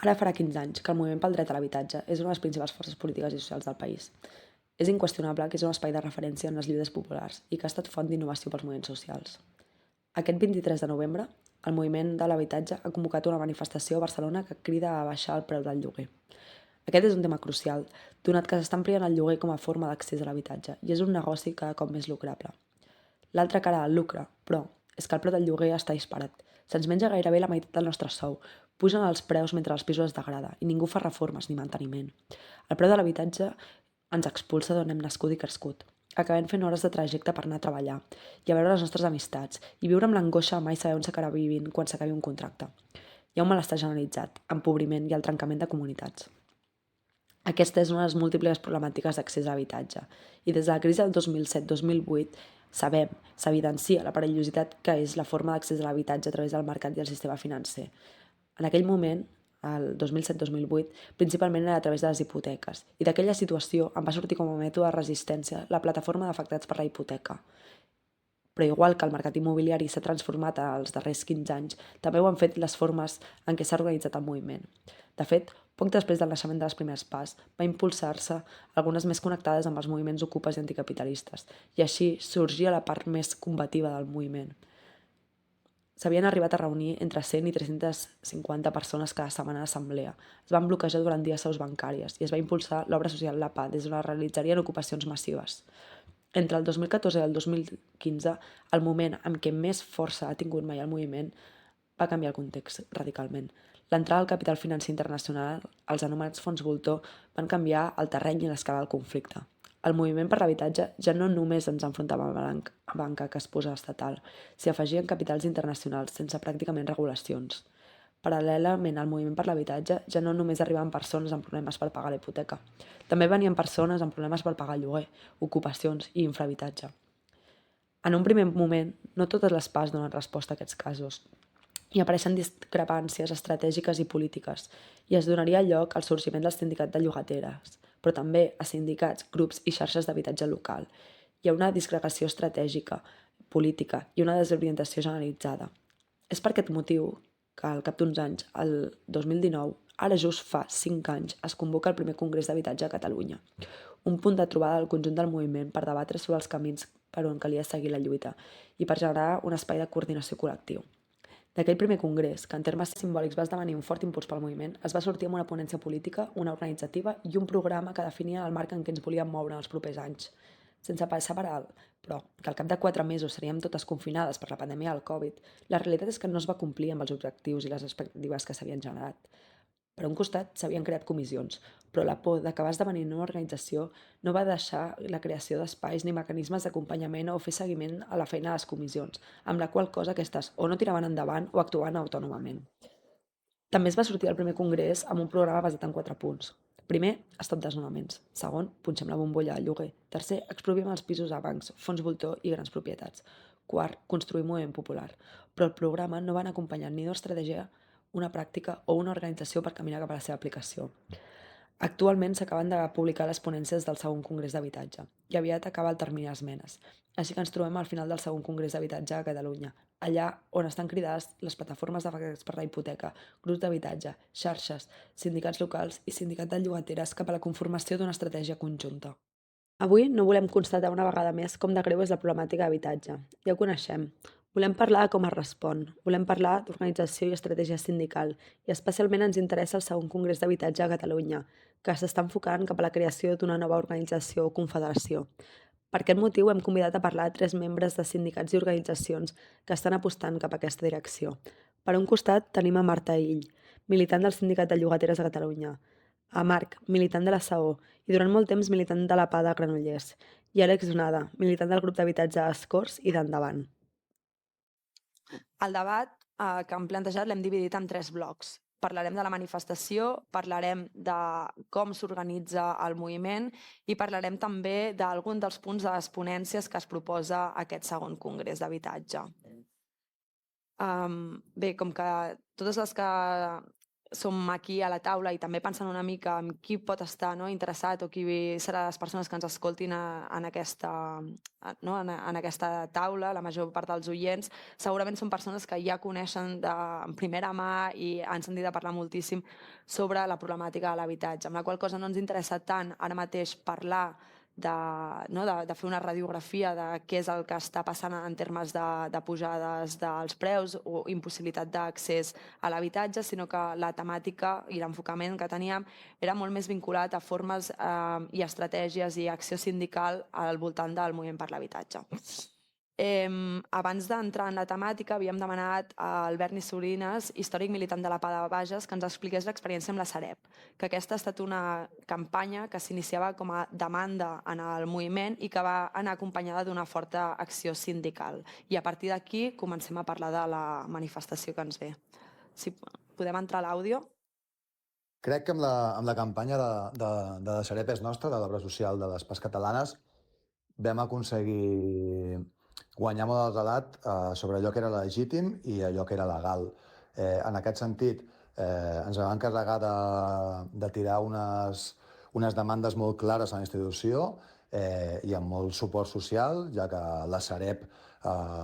Ara farà 15 anys que el moviment pel dret a l'habitatge és una de les principals forces polítiques i socials del país. És inqüestionable que és un espai de referència en les lluites populars i que ha estat font d'innovació pels moviments socials. Aquest 23 de novembre, el moviment de l'habitatge ha convocat una manifestació a Barcelona que crida a baixar el preu del lloguer. Aquest és un tema crucial, donat que s'està ampliant el lloguer com a forma d'accés a l'habitatge i és un negoci cada cop més lucrable. L'altra cara del lucre, però, és que el preu del lloguer està disparat. Se'ns menja gairebé la meitat del nostre sou. Pugen els preus mentre els pisos es degrada i ningú fa reformes ni manteniment. El preu de l'habitatge ens expulsa d'on hem nascut i crescut. Acabem fent hores de trajecte per anar a treballar i a veure les nostres amistats i viure amb l'angoixa de mai saber on s'acabarà vivint quan s'acabi un contracte. Hi ha un malestar generalitzat, empobriment i el trencament de comunitats. Aquesta és una de les múltiples problemàtiques d'accés a l'habitatge i des de la crisi del 2007-2008 s'evidencia la perillositat que és la forma d'accés a l'habitatge a través del mercat i el sistema financer. En aquell moment, el 2007-2008, principalment era a través de les hipoteques i d'aquella situació en va sortir com a mètode de resistència la plataforma d'afectats per la hipoteca. Però igual que el mercat immobiliari s'ha transformat els darrers 15 anys, també ho han fet les formes en què s'ha organitzat el moviment. De fet, poc després del naixement de les primeres PAs, va impulsar-se algunes més connectades amb els moviments ocupes i anticapitalistes, i així sorgia la part més combativa del moviment. S'havien arribat a reunir entre 100 i 350 persones cada setmana a l'assemblea. Es van bloquejar durant dies seus bancàries i es va impulsar l'obra social La PA des d'on es realitzarien ocupacions massives. Entre el 2014 i el 2015, el moment amb què més força ha tingut mai el moviment va canviar el context radicalment. L'entrada al capital financer internacional, els anomenats fons voltor, van canviar el terreny i l'escala del conflicte. El moviment per l'habitatge ja no només ens enfrontava a la banca que es posa estatal, s'hi afegien capitals internacionals sense pràcticament regulacions. Paral·lelament al moviment per l'habitatge, ja no només arribaven persones amb problemes per pagar la hipoteca. També venien persones amb problemes per pagar el lloguer, ocupacions i infrahabitatge. En un primer moment, no totes les PAs donen resposta a aquests casos i apareixen discrepàncies estratègiques i polítiques i es donaria lloc al sorgiment del sindicat de llogateres, però també a sindicats, grups i xarxes d'habitatge local. Hi ha una disgregació estratègica, política i una desorientació generalitzada. És per aquest motiu que al cap d'uns anys, el 2019, ara just fa 5 anys, es convoca el primer Congrés d'Habitatge a Catalunya, un punt de trobada del conjunt del moviment per debatre sobre els camins per on calia seguir la lluita i per generar un espai de coordinació col·lectiu. D'aquell primer congrés, que en termes simbòlics va esdevenir un fort impuls pel moviment, es va sortir amb una ponència política, una organitzativa i un programa que definia el marc en què ens volíem moure en els propers anys. Sense passar per alt, però, que al cap de 4 mesos seríem totes confinades per la pandèmia del Covid, la realitat és que no es va complir amb els objectius i les expectatives que s'havien generat. Per un costat, s'havien creat comissions, però la por d'acabar esdevenint una organització no va deixar la creació d'espais ni mecanismes d'acompanyament o fer seguiment a la feina de les comissions, amb la qual cosa aquestes o no tiraven endavant o actuaven autònomament. També es va sortir el primer congrés amb un programa basat en 4 punts. Primer, stop desnonaments. Segon, punxem la bombolla del lloguer. Tercer, exproviem els pisos a bancs, fons voltor i grans propietats. Quart, construir moviment popular. Però el programa no van acompanyar ni una estratègia, una pràctica o una organització per caminar cap a la seva aplicació. Actualment s'acaben de publicar les ponències del segon Congrés d'Habitatge i aviat acaba el termini d'esmenes, així que ens trobem al final del segon Congrés d'Habitatge a Catalunya, allà on estan cridades les plataformes d'afectats per la hipoteca, grups d'habitatge, xarxes, sindicats locals i sindicat de llogateres cap a la conformació d'una estratègia conjunta. Avui no volem constatar una vegada més com de greu és la problemàtica d'habitatge. Ja ho coneixem. Volem parlar de com es respon, volem parlar d'organització i estratègia sindical, i especialment ens interessa el segon Congrés d'Habitatge a Catalunya, que s'està enfocant cap a la creació d'una nova organització o confederació. Per aquest motiu hem convidat a parlar 3 membres de sindicats i organitzacions que estan apostant cap a aquesta direcció. Per un costat tenim a Marta Ill, militant del Sindicat de Llogateres de Catalunya, a Marc, militant de la SAO i durant molt temps militant de la PA de Granollers, i Àlex Donada, militant del grup d'habitatge Escorts i d'Endavant. El debat que hem plantejat l'hem dividit en 3 blocs. Parlarem de la manifestació, parlarem de com s'organitza el moviment i parlarem també d'algun dels punts de les ponències que es proposa aquest segon Congrés d'Habitatge. Bé, com que totes les que som aquí a la taula i també pensant una mica en qui pot estar interessat o qui serà les persones que ens escoltin en aquesta taula, la major part dels oients, segurament són persones que ja coneixen en primera mà i han sentit a parlar moltíssim sobre la problemàtica de l'habitatge, amb la qual cosa no ens interessa tant ara mateix parlar de fer una radiografia de què és el que està passant en termes de pujades dels preus o impossibilitat d'accés a l'habitatge, sinó que la temàtica i l'enfocament que teníem era molt més vinculat a formes i estratègies i acció sindical al voltant del moviment per l'habitatge. Abans d'entrar en la temàtica havíem demanat al Berni Sorines, històric militant de la PA de Bages, que ens expliqués l'experiència amb la Sareb, que aquesta ha estat una campanya que s'iniciava com a demanda en el moviment i que va anar acompanyada d'una forta acció sindical. I a partir d'aquí comencem a parlar de la manifestació que ens ve. Si podem entrar a l'àudio. Crec que amb la campanya de la Sareb és nostra, de l'obra social de les PAs catalanes, vam aconseguir guanyar molt el relat sobre allò que era legítim i allò que era legal. En aquest sentit, ens vam encarregar de tirar unes demandes molt clares a la institució i amb molt suport social, ja que la Sareb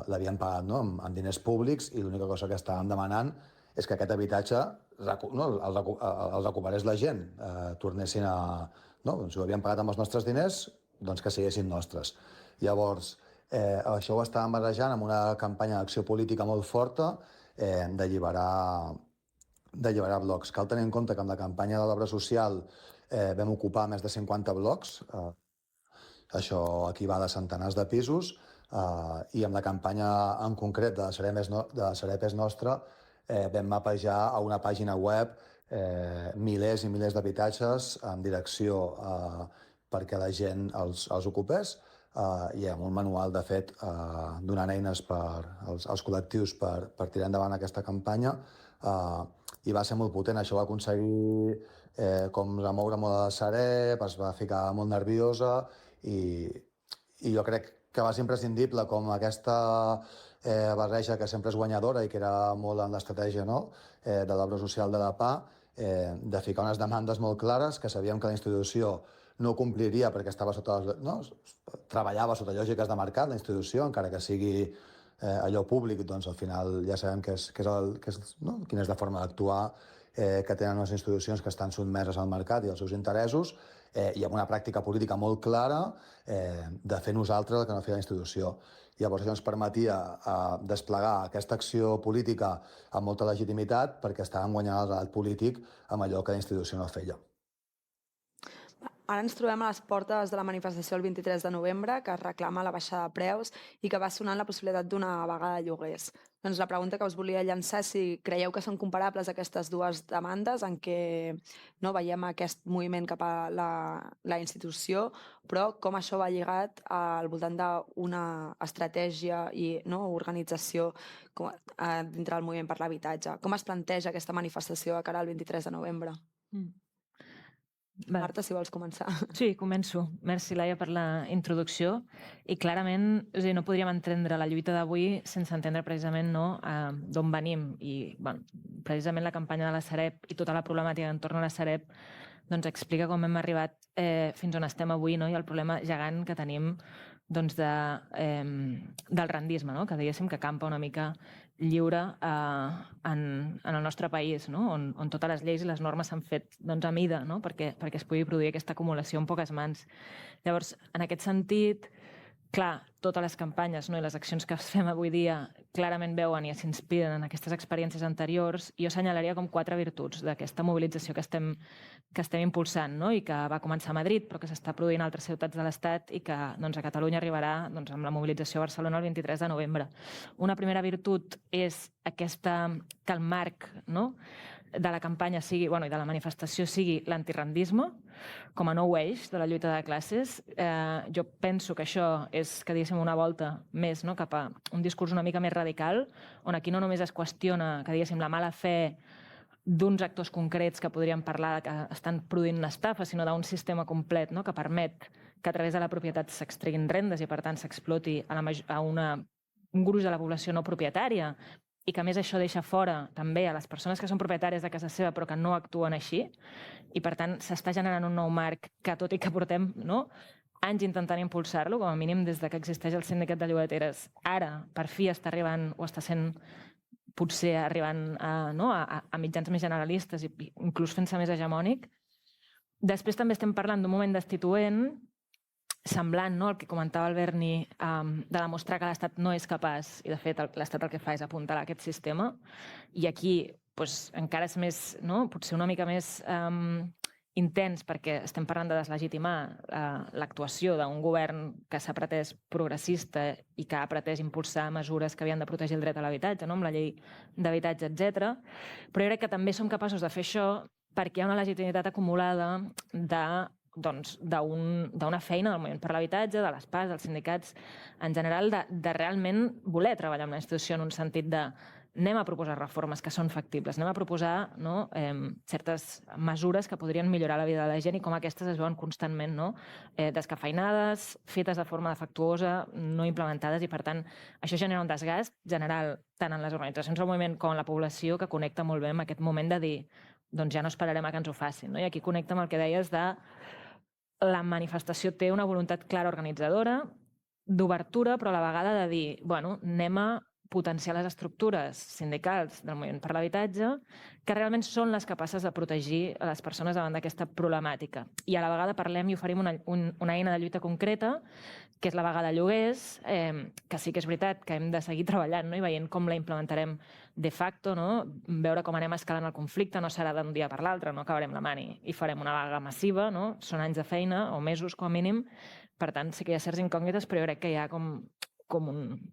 l'havien pagat amb diners públics i l'única cosa que estàvem demanant és que aquest habitatge el recuperés la gent, tornessin a... Si ho havien pagat amb els nostres diners, doncs que siguessin nostres. Llavors, això ho estàvem barrejant amb una campanya d'acció política molt forta d'alliberar blocs. Cal tenir en compte que amb la campanya de l'obra social vam ocupar més de 50 blocs, això equival a centenars de pisos, i amb la campanya en concret de la Sareb és nostra vam mapejar a una pàgina web milers i milers d'habitatges en direcció perquè la gent els ocupés, i amb un manual, de fet, donant eines als col·lectius per tirar endavant aquesta campanya, i va ser molt potent. Això va aconseguir com remoure molt a la Sareb, es va ficar molt nerviosa i jo crec que va ser imprescindible com aquesta barreja que sempre és guanyadora i que era molt en l'estratègia de l'obra social de la PA, de ficar unes demandes molt clares que sabíem que la institució no compliria perquè estava treballava sota lògiques de mercat, la institució, encara que sigui allò públic, doncs al final ja sabem quina és la forma d'actuar que tenen les institucions que estan sotmeses al mercat i als seus interessos, i amb una pràctica política molt clara de fer nosaltres el que no feia la institució. Llavors això ens permetia desplegar aquesta acció política amb molta legitimitat perquè estàvem guanyant el relat polític amb allò que la institució no feia. Ara ens trobem a les portes de la manifestació el 23 de novembre, que reclama la baixada de preus i que va sonant la possibilitat d'una vaga de lloguers. Doncs la pregunta que us volia llançar és si creieu que són comparables aquestes dues demandes en què veiem aquest moviment cap a la institució, però com això va lligat al voltant d'una estratègia i organització dintre del moviment per l'habitatge. Com es planteja aquesta manifestació de cara al 23 de novembre? Marta, si vols començar. Sí, començo. Merci, Laia, per la introducció. I clarament no podríem entendre la lluita d'avui sense entendre precisament d'on venim. I precisament la campanya de la Sareb i tota la problemàtica entorn a la Sareb doncs explica com hem arribat fins on estem avui, i el problema gegant que tenim del rendisme, que diguéssim que campa una mica lliure en el nostre país, on totes les lleis i les normes s'han fet a mida perquè es pugui produir aquesta acumulació en poques mans. Llavors, en aquest sentit, clar, totes les campanyes i les accions que fem avui dia clarament veuen i s'inspiren en aquestes experiències anteriors. Jo assenyalaria com 4 virtuts d'aquesta mobilització que estem impulsant i que va començar a Madrid però que s'està produint a altres ciutats de l'Estat i que a Catalunya arribarà amb la mobilització a Barcelona el 23 de novembre. Una primera virtut és que el marc de la campanya i de la manifestació sigui l'antirendisme com a nou eix de la lluita de classes. Jo penso que això és que diguéssim una volta més cap a un discurs una mica més radical, on aquí no només es qüestiona que diguéssim la mala fe d'uns actors concrets que podríem parlar que estan produint una estafa, sinó d'un sistema complet que permet que a través de la propietat s'extreguin rendes i per tant s'exploti a un gruix de la població no propietària i que a més això deixa fora també a les persones que són propietàries de casa seva però que no actuen així, i per tant s'està generant un nou marc que, tot i que portem anys intentant impulsar-lo, com a mínim des que existeix el sindicat de llogateres, ara per fi està arribant o està sent potser arribant a mitjans més generalistes i inclús fent-se més hegemònic. Després també estem parlant d'un moment destituent semblant al que comentava el Berni, de demostrar que l'Estat no és capaç, i de fet l'Estat el que fa és apuntalar aquest sistema, i aquí encara és més, potser una mica més intens, perquè estem parlant de deslegitimar l'actuació d'un govern que s'ha pretès progressista i que ha pretès impulsar mesures que havien de protegir el dret a l'habitatge, amb la llei d'habitatge, etc. Però jo crec que també som capaços de fer això perquè hi ha una legitimitat acumulada d'una feina del moviment per l'habitatge, de les PAS, dels sindicats en general, de realment voler treballar amb la institució en un sentit de anem a proposar reformes que són factibles, anem a proposar certes mesures que podrien millorar la vida de la gent, i com aquestes es veuen constantment descafeinades, fetes de forma defectuosa, no implementades, i per tant això genera un desgast general tant en les organitzacions del moviment com en la població, que connecta molt bé amb aquest moment de dir doncs ja no esperarem a que ens ho facin. I aquí connecta amb el que deies de la manifestació té una voluntat clara organitzadora, d'obertura, però a la vegada de dir, anem a potenciar les estructures sindicals del moviment per l'habitatge que realment són les capaces de protegir les persones davant d'aquesta problemàtica. I a la vegada parlem i oferim una eina de lluita concreta, que és la vaga de lloguers, que sí que és veritat que hem de seguir treballant i veient com la implementarem de facto, veure com anem escalant el conflicte, no serà d'un dia per l'altre, no acabarem la mani i farem una vaga massiva, són anys de feina o mesos com a mínim, per tant sí que hi ha certs incògnites, però jo crec que hi ha com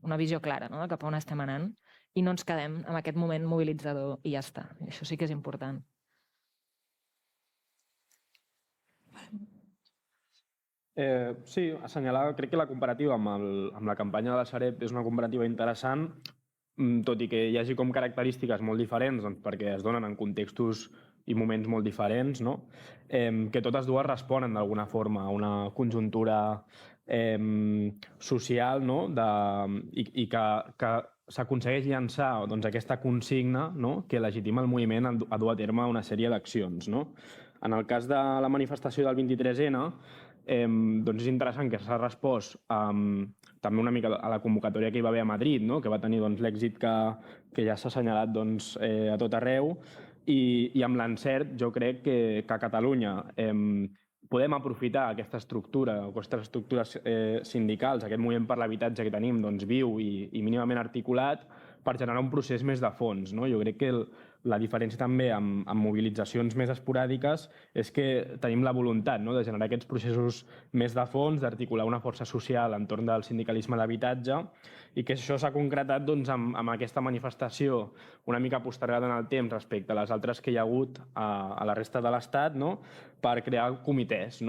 una visió clara de cap a on estem anant, i no ens quedem en aquest moment mobilitzador i ja està. I això sí que és important. Sí, assenyalar, crec que la comparativa amb la campanya de la Sareb és una comparativa interessant, tot i que hi hagi com característiques molt diferents, perquè es donen en contextos i moments molt diferents, que totes dues responen d'alguna forma a una conjuntura social i que s'aconsegueix llançar aquesta consigna que legitima el moviment a dur a terme una sèrie d'accions. En el cas de la manifestació del 23N, és interessant que s'ha respost també una mica a la convocatòria que hi va haver a Madrid, que va tenir l'èxit que ja s'ha assenyalat a tot arreu, i amb l'encert jo crec que a Catalunya podem aprofitar aquesta estructura, aquestes estructures sindicals, aquest moviment per l'habitatge que tenim viu i mínimament articulat, per generar un procés més de fons. Jo crec que la diferència també amb mobilitzacions més esporàdiques és que tenim la voluntat de generar aquests processos més de fons, d'articular una força social entorn del sindicalisme d'habitatge, i que això s'ha concretat amb aquesta manifestació una mica postergada en el temps respecte a les altres que hi ha hagut a la resta de l'Estat, per crear comitès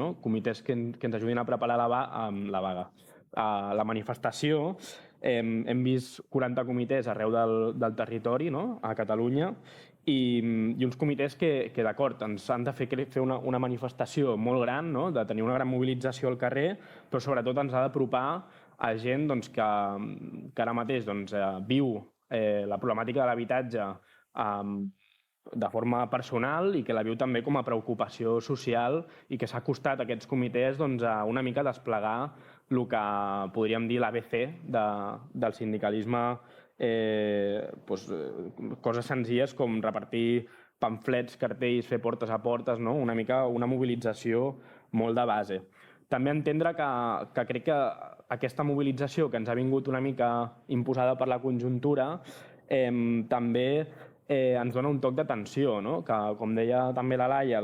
que ens ajudin a preparar la vaga. La manifestació, hem vist 40 comitès arreu del territori a Catalunya, i uns comitès que d'acord, ens han de fer una manifestació molt gran, de tenir una gran mobilització al carrer, però sobretot ens ha d'apropar a gent que ara mateix viu la problemàtica de l'habitatge de forma personal i que la viu també com a preocupació social, i que s'ha acostat a aquests comitès a una mica desplegar el que podríem dir l'ABC del sindicalisme, coses senzilles com repartir pamflets, cartells, fer portes a portes, una mica una mobilització molt de base. També entendre que crec que aquesta mobilització que ens ha vingut una mica imposada per la conjuntura també ens dona un toc d'atenció, que, com deia també la Laia,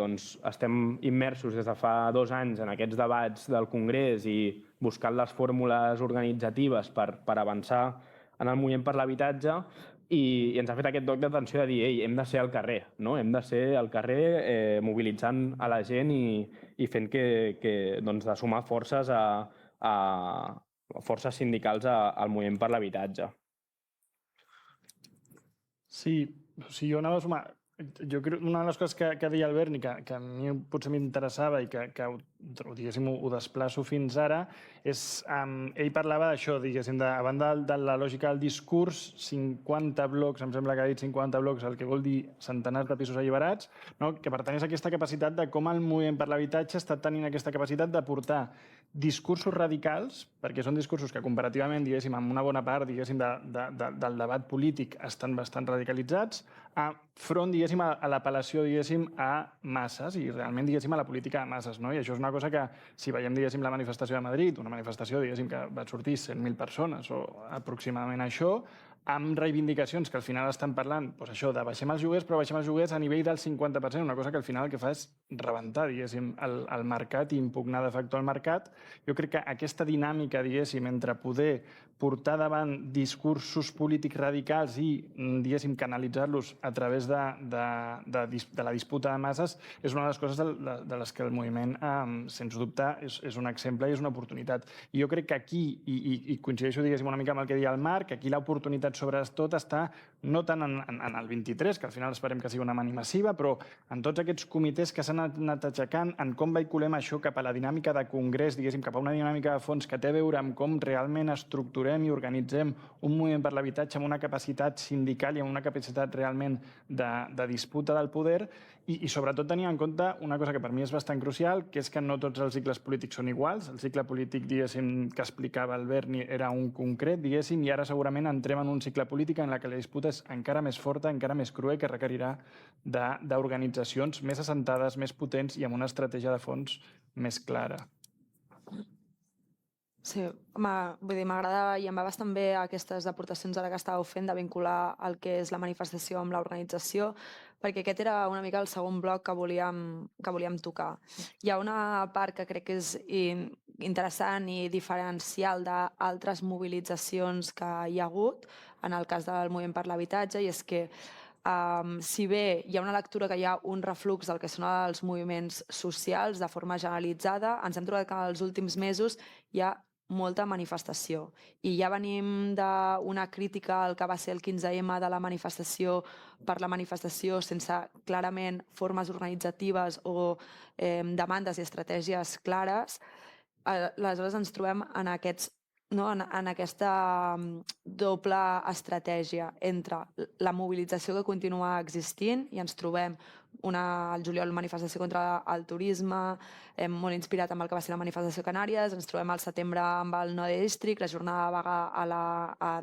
estem immersos des de fa 2 anys en aquests debats del Congrés i buscant les fórmules organitzatives per avançar en el moviment per l'habitatge, i ens ha fet aquest toc d'atenció de dir hem de ser al carrer, hem de ser al carrer mobilitzant a la gent i fent de sumar forces forces sindicals al moviment per l'habitatge. Sí, jo anava a sumar. jo crec una de les coses que deia Albert i que a mi potser m'interessava i que diguéssim, ho desplaço fins ara és, ell parlava d'això, diguéssim, a banda de la lògica del discurs, 50 blocs, em sembla que ha dit 50 blocs, el que vol dir centenars de pisos alliberats, no? Que per tant és aquesta capacitat de com el moviment per l'habitatge està tenint aquesta capacitat de portar discursos radicals, perquè són discursos que comparativament, diguéssim, amb una bona part, diguéssim, del debat polític estan bastant radicalitzats, front, diguéssim, a l'apel·lació, diguéssim, a masses i realment, diguéssim, a la política de masses, no? I això és una cosa que, si veiem, diguéssim, la manifestació de Madrid, una manifestació, diguéssim, que va sortir 100.000 persones o aproximadament això, amb reivindicacions que al final estan parlant, doncs això, de baixem els lloguers, però baixem els lloguers a nivell del 50%, una cosa que al final el que fa és rebentar, diguéssim, el mercat i impugnar de facto el mercat. Jo crec que aquesta dinàmica, diguéssim, entre poder portar davant discursos polítics radicals i, diguéssim, canalitzar-los a través de la disputa de masses és una de les coses de les que el moviment, sens dubte, és un exemple i és una oportunitat. I jo crec que aquí, i coincideixo, diguéssim, una mica amb el que deia el Marc, aquí l'oportunitat sobretot està no tant en el 23, que al final esperem que sigui una mani massiva, però en tots aquests comitès que s'han anat aixecant, en com vehiculem això cap a la dinàmica de congrés, diguéssim, cap a una dinàmica de fons que té a veure amb com realment estructurem i organitzem un moviment per l'habitatge amb una capacitat sindical i amb una capacitat realment de disputa del poder i sobretot tenir en compte una cosa que per mi és bastant crucial, que és que no tots els cicles polítics són iguals. El cicle polític, diguéssim, que explicava el Berni era un concret, diguéssim, i ara segurament entrem en un cicle polític en què la disputa és encara més forta, encara més crua i que requerirà d'organitzacions més assentades, més potents i amb una estratègia de fons més clara. Sí, vull dir, m'agrada i em va bastant bé aquestes aportacions ara que estàveu fent de vincular el que és la manifestació amb l'organització, perquè aquest era una mica el segon bloc que volíem tocar. Hi ha una part que crec que és interessant i diferencial d'altres mobilitzacions que hi ha hagut en el cas del moviment per l'habitatge, i és que si bé hi ha una lectura que hi ha un reflux del que són els moviments socials de forma generalitzada, ens hem trobat que els últims mesos hi ha molta manifestació. I ja venim d'una crítica al que va ser el 15M de la manifestació per la manifestació sense clarament formes organitzatives o demandes i estratègies clares. Aleshores ens trobem en aquesta doble estratègia entre la mobilització que continua existint i ens trobem al juliol manifestació contra el turisme, molt inspirat amb el que va ser la manifestació a Canàries, ens trobem al setembre amb el No District, la jornada de vaga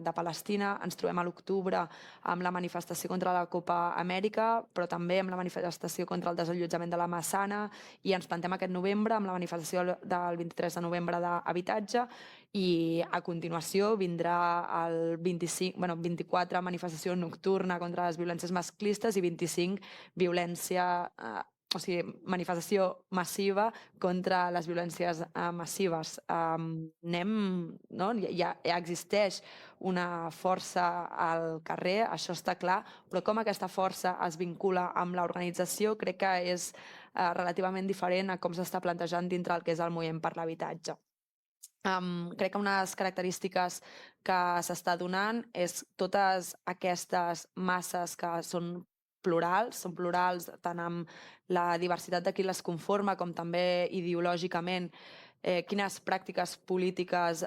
de Palestina, ens trobem a l'octubre amb la manifestació contra la Copa Amèrica, però també amb la manifestació contra el desallotjament de la Massana, i ens plantem aquest novembre amb la manifestació del 23 de novembre d'habitatge, i a continuació vindrà el 24 manifestació nocturna contra les violències masclistes i 25 manifestació massiva contra les violències massives. Ja existeix una força al carrer, això està clar, però com aquesta força es vincula amb l'organització crec que és relativament diferent a com s'està plantejant dintre el que és el moviment per l'habitatge. Crec que unes característiques que s'està donant és totes aquestes masses que són plurals tant amb la diversitat de qui les conforma com també ideològicament, quines pràctiques polítiques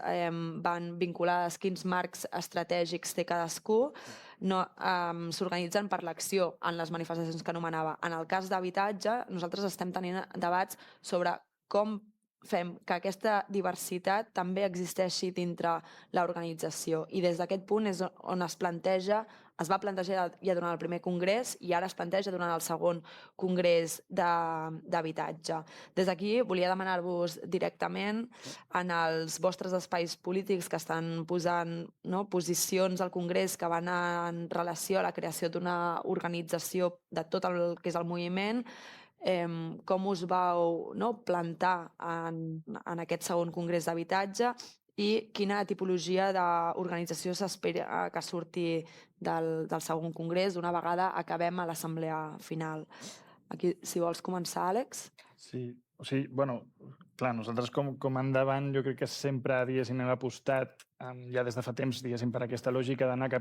van vinculades, quins marcs estratègics té cadascú, s'organitzen per l'acció en les manifestacions que anomenava. En el cas d'habitatge, nosaltres estem tenint debats sobre com fem que aquesta diversitat també existeixi dintre l'organització. I des d'aquest punt és on es va plantejar ja durant el primer congrés i ara es planteja durant el segon congrés d'habitatge. Des d'aquí volia demanar-vos directament en els vostres espais polítics que estan posant posicions al congrés que van en relació a la creació d'una organització de tot el que és el moviment, com us vau plantar en aquest segon congrés d'habitatge i quina tipologia d'organització s'espera que surti del segon congrés una vegada acabem a l'assemblea final. Aquí, si vols començar, Àlex. Sí, clar, nosaltres com endavant jo crec que sempre, diguéssim, hem apostat ja des de fa temps, diguéssim, per aquesta lògica d'anar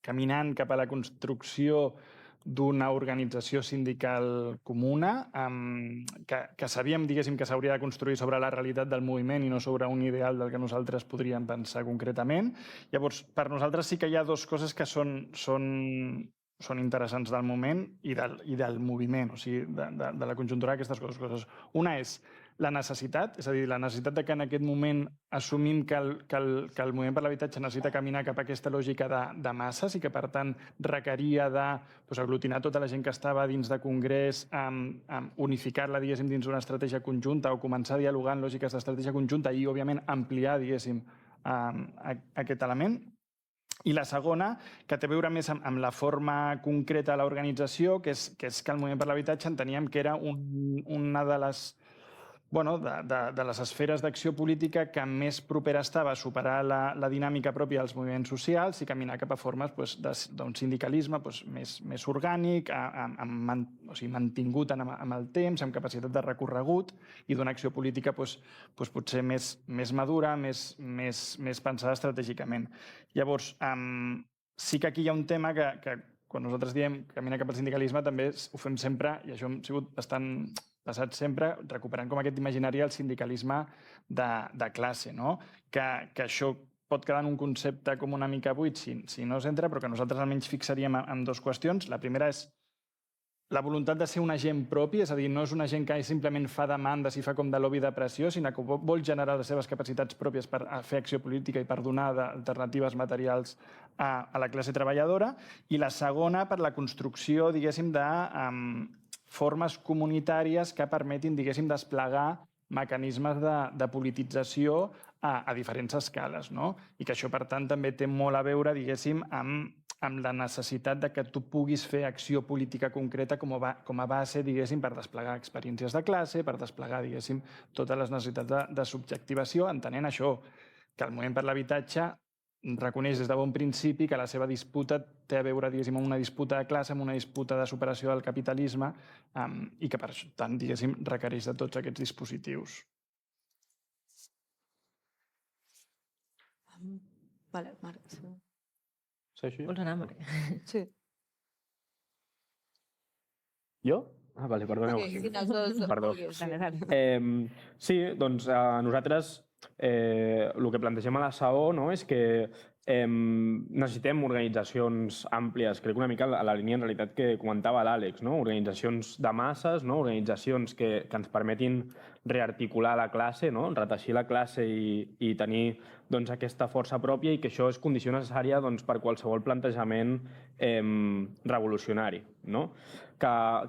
caminant cap a la construcció d'una organització sindical comuna que sabíem, diguéssim, que s'hauria de construir sobre la realitat del moviment i no sobre un ideal del que nosaltres podríem pensar concretament. Llavors, per nosaltres sí que hi ha dues coses que són interessants del moment i del moviment, o sigui, de la conjuntura d'aquestes dues coses. Una és la necessitat, és a dir, la necessitat de que en aquest moment assumim que el moviment per l'habitatge necessita caminar cap a aquesta lògica de masses i que, per tant, requeria d'aglutinar tota la gent que estava dins de Congrés, unificar-la, diguéssim, dins d'una estratègia conjunta o començar a dialogar en lògiques d'estratègia conjunta i, òbviament, ampliar, diguéssim, aquest element. I la segona, que té a veure més amb la forma concreta de l'organització, que és que el moviment per l'habitatge enteníem que era una de les esferes d'acció política que més propera estava a superar la dinàmica pròpia dels moviments socials i caminar cap a formes d'un sindicalisme més orgànic, mantingut amb el temps, amb capacitat de recorregut i d'una acció política potser més madura, més pensada estratègicament. Llavors, sí que aquí hi ha un tema que quan nosaltres diem caminar cap al sindicalisme també ho fem sempre, i això hem sigut bastant passat sempre, recuperant com aquest imaginari el sindicalisme de classe, no? Que això pot quedar en un concepte com una mica buit si no s'entra, però que nosaltres almenys fixaríem en dues qüestions. La primera és la voluntat de ser un agent propi, és a dir, no és un agent que simplement fa demandes i fa com de lobby de pressió, sinó que vol generar les seves capacitats pròpies per fer acció política i per donar alternatives materials a la classe treballadora. I la segona, per la construcció, diguéssim, de formes comunitàries que permetin, diguéssim, desplegar mecanismes de politització a diferents escales, no? I que això, per tant, també té molt a veure, diguéssim, amb la necessitat de que tu puguis fer acció política concreta com a base, diguéssim, per desplegar experiències de classe, per desplegar, diguéssim, totes les necessitats de subjectivació, entenent això, que el moviment per l'habitatge reconeix des de bon principi que la seva disputa té a veure, diguéssim, amb una disputa de classe, amb una disputa de superació del capitalisme i que, per tant, diguéssim, requereix de tots aquests dispositius. Vale, Marc. Vols anar, Marc? Sí. Jo? Ah, vale, perdoneu. Perdó. Sí, doncs nosaltres el que plantegem a la SAO és que necessitem organitzacions àmplies, crec una mica a la línia en realitat que comentava l'Àlex, organitzacions de masses, organitzacions que ens permetin rearticular la classe, reteixir la classe i tenir aquesta força pròpia i que això és condició necessària per qualsevol plantejament revolucionari. Que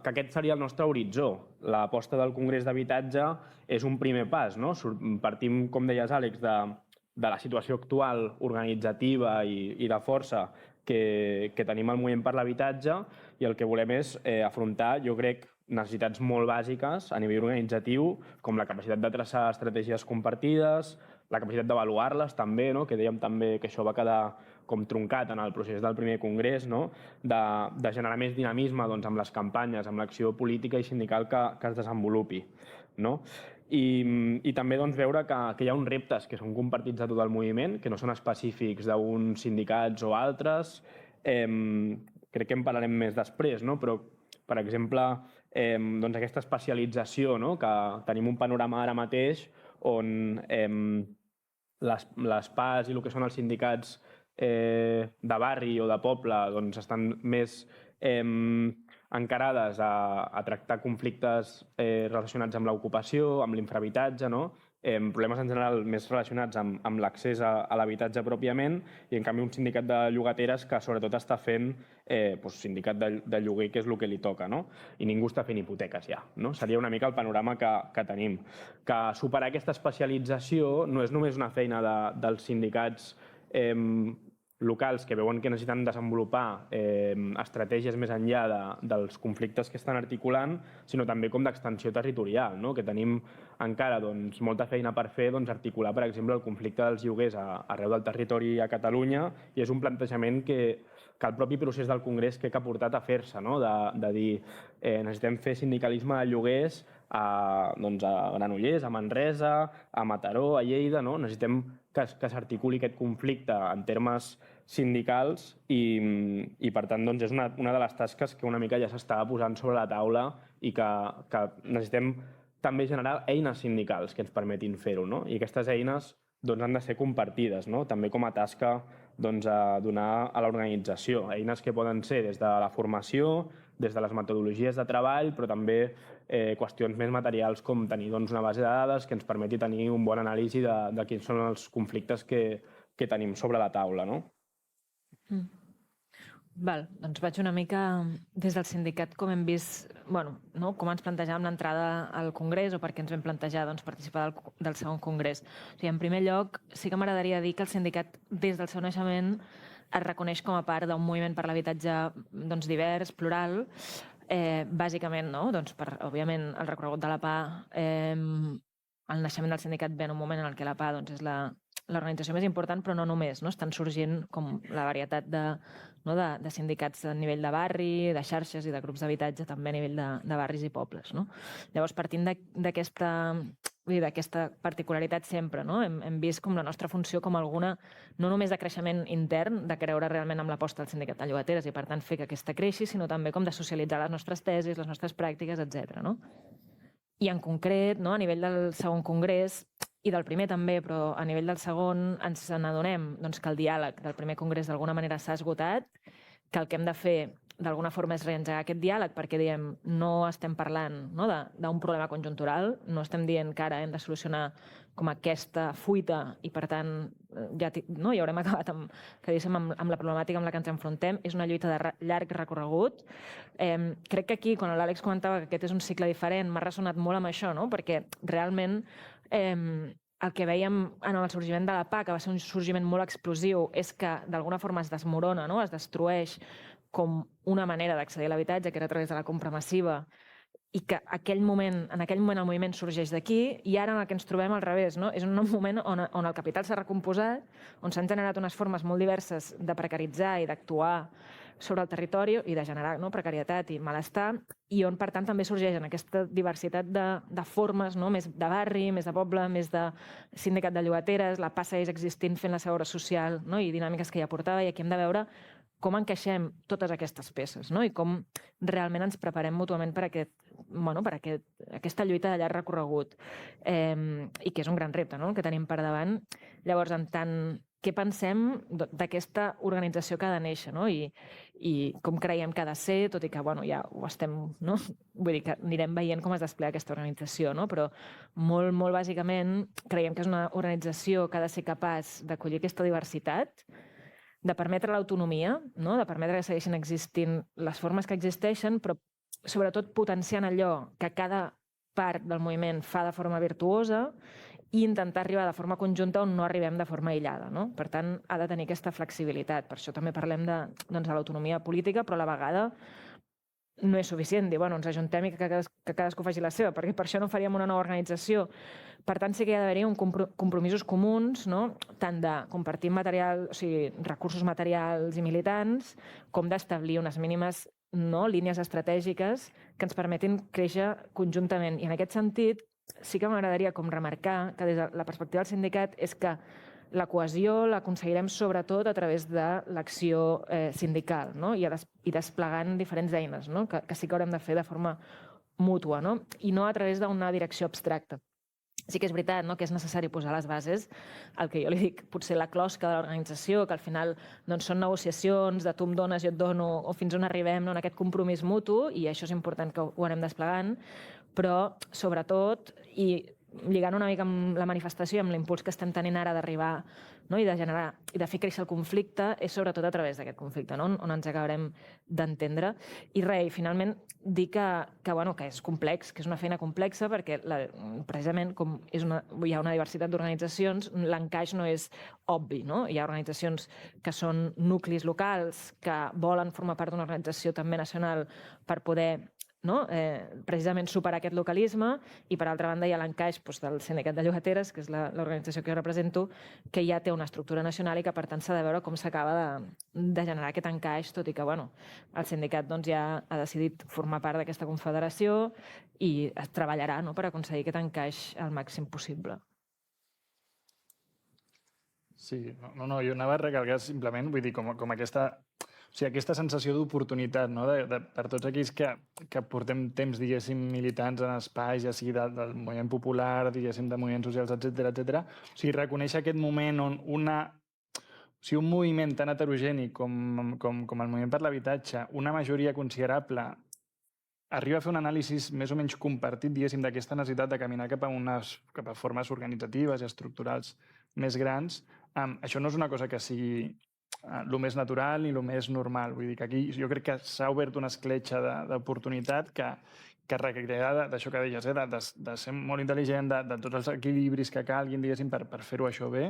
aquest seria el nostre horitzó. L'aposta del Congrés d'Habitatge és un primer pas. Partim, com deies, Àlex, de la situació actual organitzativa i de força que tenim al moviment per l'habitatge i el que volem és afrontar, jo crec, necessitats molt bàsiques a nivell organitzatiu, com la capacitat de traçar estratègies compartides, la capacitat d'avaluar-les també, que dèiem també que això va quedar com truncat en el procés del primer congrés, de generar més dinamisme amb les campanyes, amb l'acció política i sindical que es desenvolupi. I també veure que hi ha uns reptes que són compartits a tot el moviment, que no són específics d'uns sindicats o altres. Crec que en parlarem més després, però, per exemple, aquesta especialització, que tenim un panorama ara mateix on les PAs i el que són els sindicats de barri o de poble estan més encarades a tractar conflictes relacionats amb l'ocupació, amb l'infrahabitatge, problemes en general més relacionats amb l'accés a l'habitatge pròpiament i, en canvi, un sindicat de llogateres que sobretot està fent sindicat de lloguer, que és el que li toca, i ningú està fent hipoteques ja. Seria una mica el panorama que tenim. Que superar aquesta especialització no és només una feina dels sindicats locals que veuen que necessiten desenvolupar estratègies més enllà dels conflictes que estan articulant, sinó també com d'extensió territorial, que tenim encara molta feina per fer articular, per exemple, el conflicte dels lloguers arreu del territori a Catalunya, i és un plantejament que el propi procés del Congrés que ha portat a fer-se, no? De dir necessitem fer sindicalisme de lloguers a Granollers, a Manresa, a Mataró, a Lleida, no? Necessitem que s'articuli aquest conflicte en termes sindicals i per tant, és una de les tasques que una mica ja s'estava posant sobre la taula i que necessitem també generar eines sindicals que ens permetin fer-ho, no? I aquestes eines han de ser compartides, no? També com a tasca a donar a l'organització. Eines que poden ser des de la formació, des de les metodologies de treball, però també qüestions més materials com tenir una base de dades que ens permeti tenir un bon anàlisi de quins són els conflictes que tenim sobre la taula, no? Val, doncs vaig una mica des del sindicat com hem vist, com ens plantejàvem l'entrada al Congrés o per què ens vam plantejar participar del segon Congrés. O sigui, en primer lloc, sí que m'agradaria dir que el sindicat, des del seu naixement, es reconeix com a part d'un moviment per l'habitatge divers, plural, bàsicament, per, òbviament, el recorregut de la PA, el naixement del sindicat ve en un moment en què la PA és l'organització més important, però no només, estan sorgint com la varietat de sindicats a nivell de barri, de xarxes i de grups d'habitatge també a nivell de barris i pobles. Llavors, partint d'aquesta particularitat sempre, hem vist com la nostra funció com alguna, no només de creixement intern, de creure realment amb l'aposta del sindicat de llogateres i per tant fer que aquesta creixi, sinó també com de socialitzar les nostres tesis, les nostres pràctiques, etc. I en concret, a nivell del segon congrés, i del primer també, però a nivell del segon ens n'adonem que el diàleg del primer congrés d'alguna manera s'ha esgotat, que el que hem de fer d'alguna forma és reengegar aquest diàleg perquè diem no estem parlant d'un problema conjuntural, no estem dient que ara hem de solucionar com aquesta fuita i per tant ja haurem acabat amb la problemàtica amb la que ens enfrontem. És una lluita de llarg recorregut. Crec que aquí, quan l'Àlex comentava que aquest és un cicle diferent, m'ha ressonat molt amb això, perquè realment el que veiem en el sorgiment de la PA, que va ser un sorgiment molt explosiu, és que d'alguna forma es desmorona, es destrueix com una manera d'accedir a l'habitatge, que era a través de la compra massiva, i que en aquell moment el moviment sorgeix d'aquí, i ara en el que ens trobem al revés. És un moment on el capital s'ha recomposat, on s'han generat unes formes molt diverses de precaritzar i d'actuar sobre el territori i de generar precarietat i malestar, i on, per tant, també sorgeixen aquesta diversitat de formes, més de barri, més de poble, més de sindicat de llogateres, la PA segueix existint fent la seva obra social i dinàmiques que ja portava, i aquí hem de veure com encaixem totes aquestes peces i com realment ens preparem mútuament per aquesta lluita de llarg recorregut, i que és un gran repte que tenim per davant. Llavors, en tant, què pensem d'aquesta organització que ha de néixer i com creiem que ha de ser, tot i que ja ho estem, vull dir que anirem veient com es desplega aquesta organització, però molt, molt bàsicament creiem que és una organització que ha de ser capaç d'acollir aquesta diversitat, de permetre l'autonomia, de permetre que segueixin existint les formes que existeixen, però sobretot potenciant allò que cada part del moviment fa de forma virtuosa i intentar arribar de forma conjunta on no arribem de forma aïllada. Per tant, ha de tenir aquesta flexibilitat. Per això també parlem de l'autonomia política, però a la vegada no és suficient dir, ens ajuntem i que cadascú faci la seva, perquè per això no faríem una nova organització. Per tant, sí que hi ha d'haver compromisos comuns, tant de compartir recursos materials i militants, com d'establir unes mínimes línies estratègiques que ens permetin créixer conjuntament. I en aquest sentit, sí que m'agradaria remarcar que des de la perspectiva del sindicat és que la cohesió l'aconseguirem sobretot a través de l'acció sindical i desplegant diferents eines que sí que haurem de fer de forma mútua i no a través d'una direcció abstracta. Sí que és veritat que és necessari posar les bases, el que jo li dic potser la closca de l'organització, que al final són negociacions de tu em dones, jo et dono, o fins on arribem en aquest compromís mutu, i això és important que ho anem desplegant, però sobretot, i lligant una mica amb la manifestació i amb l'impuls que estem tenint ara d'arribar i de generar i de fer créixer el conflicte, és sobretot a través d'aquest conflicte, on ens acabarem d'entendre. I res, i finalment dir que és complex, que és una feina complexa, perquè precisament com hi ha una diversitat d'organitzacions, l'encaix no és obvi. Hi ha organitzacions que són nuclis locals, que volen formar part d'una organització també nacional per poder precisament superar aquest localisme, i per altra banda hi ha l'encaix del Sindicat de Llogateres, que és l'organització que jo represento, que ja té una estructura nacional i que per tant s'ha de veure com s'acaba de generar aquest encaix, tot i que el sindicat ja ha decidit formar part d'aquesta confederació i es treballarà per aconseguir aquest encaix al màxim possible. Sí, jo anava a recalcar simplement, vull dir, com aquesta sensació d'oportunitat per tots aquells que portem temps, diguéssim, militants en espais, ja sigui del moviment popular, diguéssim, de moviments socials, etcètera. O sigui, reconèixer aquest moment on un moviment tan heterogeni com el moviment per l'habitatge, una majoria considerable, arriba a fer un anàlisi més o menys compartit, diguéssim, d'aquesta necessitat de caminar cap a formes organitzatives i estructurals més grans. Això no és una cosa que sigui el més natural ni el més normal. Vull dir que aquí jo crec que s'ha obert una escletxa d'oportunitat que requerirà d'això que deies, de ser molt intel·ligent, de tots els equilibris que calguin, diguéssim, per fer-ho això bé,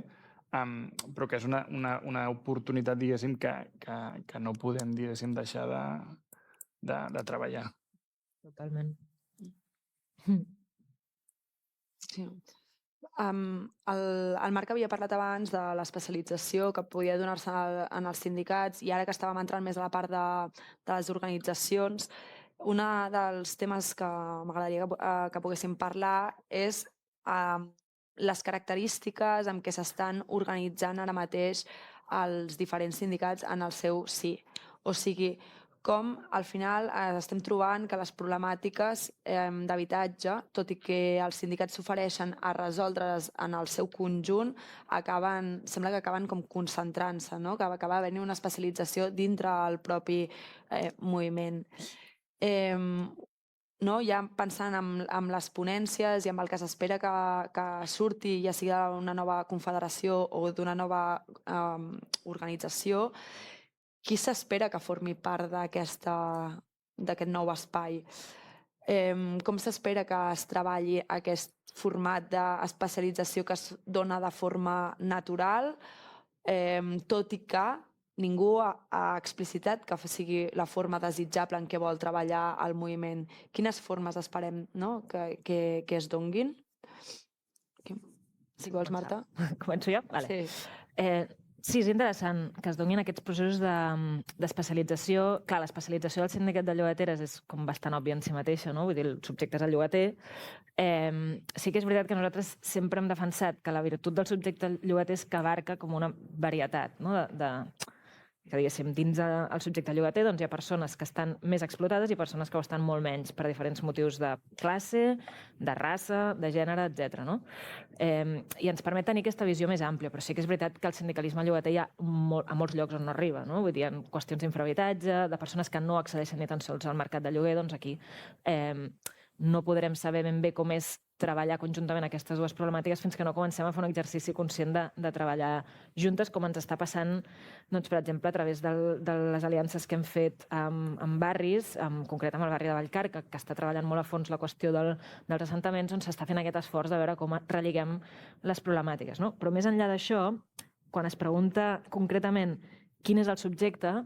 però que és una oportunitat, diguéssim, que no podem, diguéssim, deixar de treballar. Totalment. Sí. El Marc havia parlat abans de l'especialització que podia donar-se en els sindicats, i ara que estàvem entrant més a la part de les organitzacions, un dels temes que m'agradaria que poguéssim parlar és les característiques amb què s'estan organitzant ara mateix els diferents sindicats en el seu si. O sigui, com al final estem trobant que les problemàtiques d'habitatge, tot i que els sindicats s'ofereixen a resoldre's en el seu conjunt, sembla que acaben com concentrant-se, que acaba havent-hi una especialització dintre el propi moviment. Ja pensant en les ponències i amb el que s'espera que surti, ja sigui d'una nova confederació o d'una nova organització, qui s'espera que formi part d'aquest nou espai? Com s'espera que es treballi aquest format d'especialització que es dona de forma natural, tot i que ningú ha explicitat que sigui la forma desitjable en què vol treballar el moviment? Quines formes esperem que es donguin? Si vols, Marta. Començo jo? Vale. Sí. Sí, és interessant que es donin aquests processos d'especialització. Clar, l'especialització del Sindicat de Llogateres és com bastant òbvia en si mateixa, no? Vull dir, el subjecte és el llogater. Sí que és veritat que nosaltres sempre hem defensat que la virtut del subjecte llogater és que abarca com una varietat, no? Que diguéssim, dins el subjecte llogater hi ha persones que estan més explotades i persones que ho estan molt menys per diferents motius de classe, de raça, de gènere, etc. I ens permet tenir aquesta visió més àmplia, però sí que és veritat que el sindicalisme llogater hi ha a molts llocs on no arriba. Vull dir, hi ha qüestions d'infrahabitatge, de persones que no accedeixen ni tan sols al mercat de lloguer, doncs aquí no podrem saber ben bé com és treballar conjuntament aquestes dues problemàtiques fins que no comencem a fer un exercici conscient de treballar juntes, com ens està passant, per exemple, a través de les aliances que hem fet amb barris, en concret amb el barri de Vallcarca, que està treballant molt a fons la qüestió dels assentaments, on s'està fent aquest esforç de veure com religuem les problemàtiques. Però més enllà d'això, quan es pregunta concretament quin és el subjecte,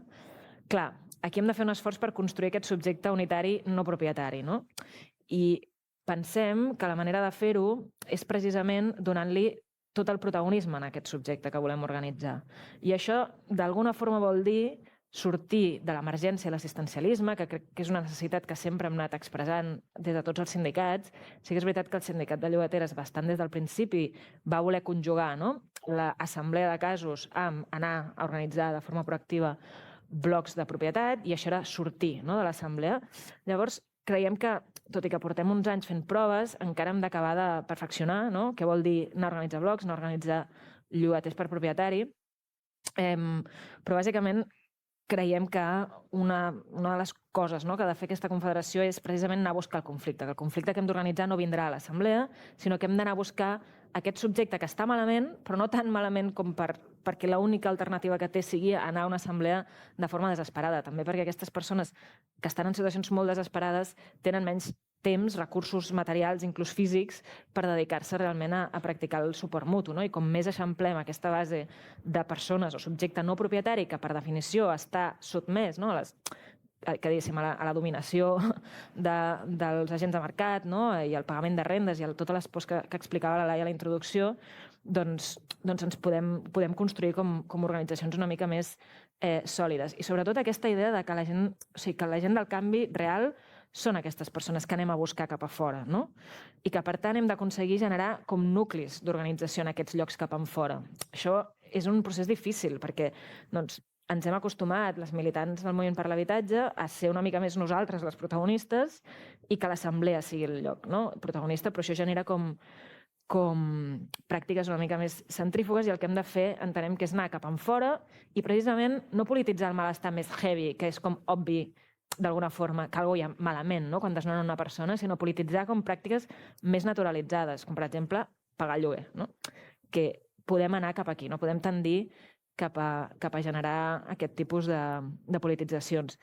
clar, aquí hem de fer un esforç per construir aquest subjecte unitari no propietari, i pensem que la manera de fer-ho és precisament donant-li tot el protagonisme en aquest subjecte que volem organitzar. I això, d'alguna forma, vol dir sortir de l'emergència i l'assistencialisme, que crec que és una necessitat que sempre hem anat expressant des de tots els sindicats. Sí que és veritat que el sindicat de llogateres, bastant des del principi, va voler conjugar l'assemblea de casos amb anar a organitzar de forma proactiva blocs de propietat, i això era sortir de l'assemblea. Llavors, creiem que, tot i que portem uns anys fent proves, encara hem d'acabar de perfeccionar què vol dir anar a organitzar blocs, anar a organitzar llogaters per propietari. Però, bàsicament, creiem que una de les coses que ha de fer aquesta confederació és precisament anar a buscar el conflicte, que el conflicte que hem d'organitzar no vindrà a l'assemblea, sinó que hem d'anar a buscar aquest subjecte que està malament, però no tan malament com perquè l'única alternativa que té sigui anar a una assemblea de forma desesperada. També perquè aquestes persones que estan en situacions molt desesperades tenen menys temps, recursos materials, inclús físics, per dedicar-se realment a practicar el suport mutu. I com més eixamplem aquesta base de persones o subjecte no propietari, que per definició està sotmès a les diguéssim, a la dominació dels agents de mercat, no? I el pagament de rendes i totes les pors que explicava la Laia a la introducció, doncs ens podem construir com organitzacions una mica més sòlides. I sobretot aquesta idea de que la gent del canvi real són aquestes persones que anem a buscar cap a fora, no? I que, per tant, hem d'aconseguir generar com nuclis d'organització en aquests llocs cap enfora. Això és un procés difícil, perquè ens hem acostumat, les militants del moviment per l'habitatge, a ser una mica més nosaltres les protagonistes i que l'assemblea sigui el lloc, no? Protagonista, però això genera com pràctiques una mica més centrífugues i el que hem de fer entenem que és anar cap enfora i precisament no polititzar el malestar més heavy, que és com obvi d'alguna forma que alguna cosa hi ha malament, no? Quan desnonen una persona, sinó polititzar com pràctiques més naturalitzades, com per exemple pagar lloguer, no? Que podem anar cap aquí, no? Podem tendir cap a generar aquest tipus de polititzacions.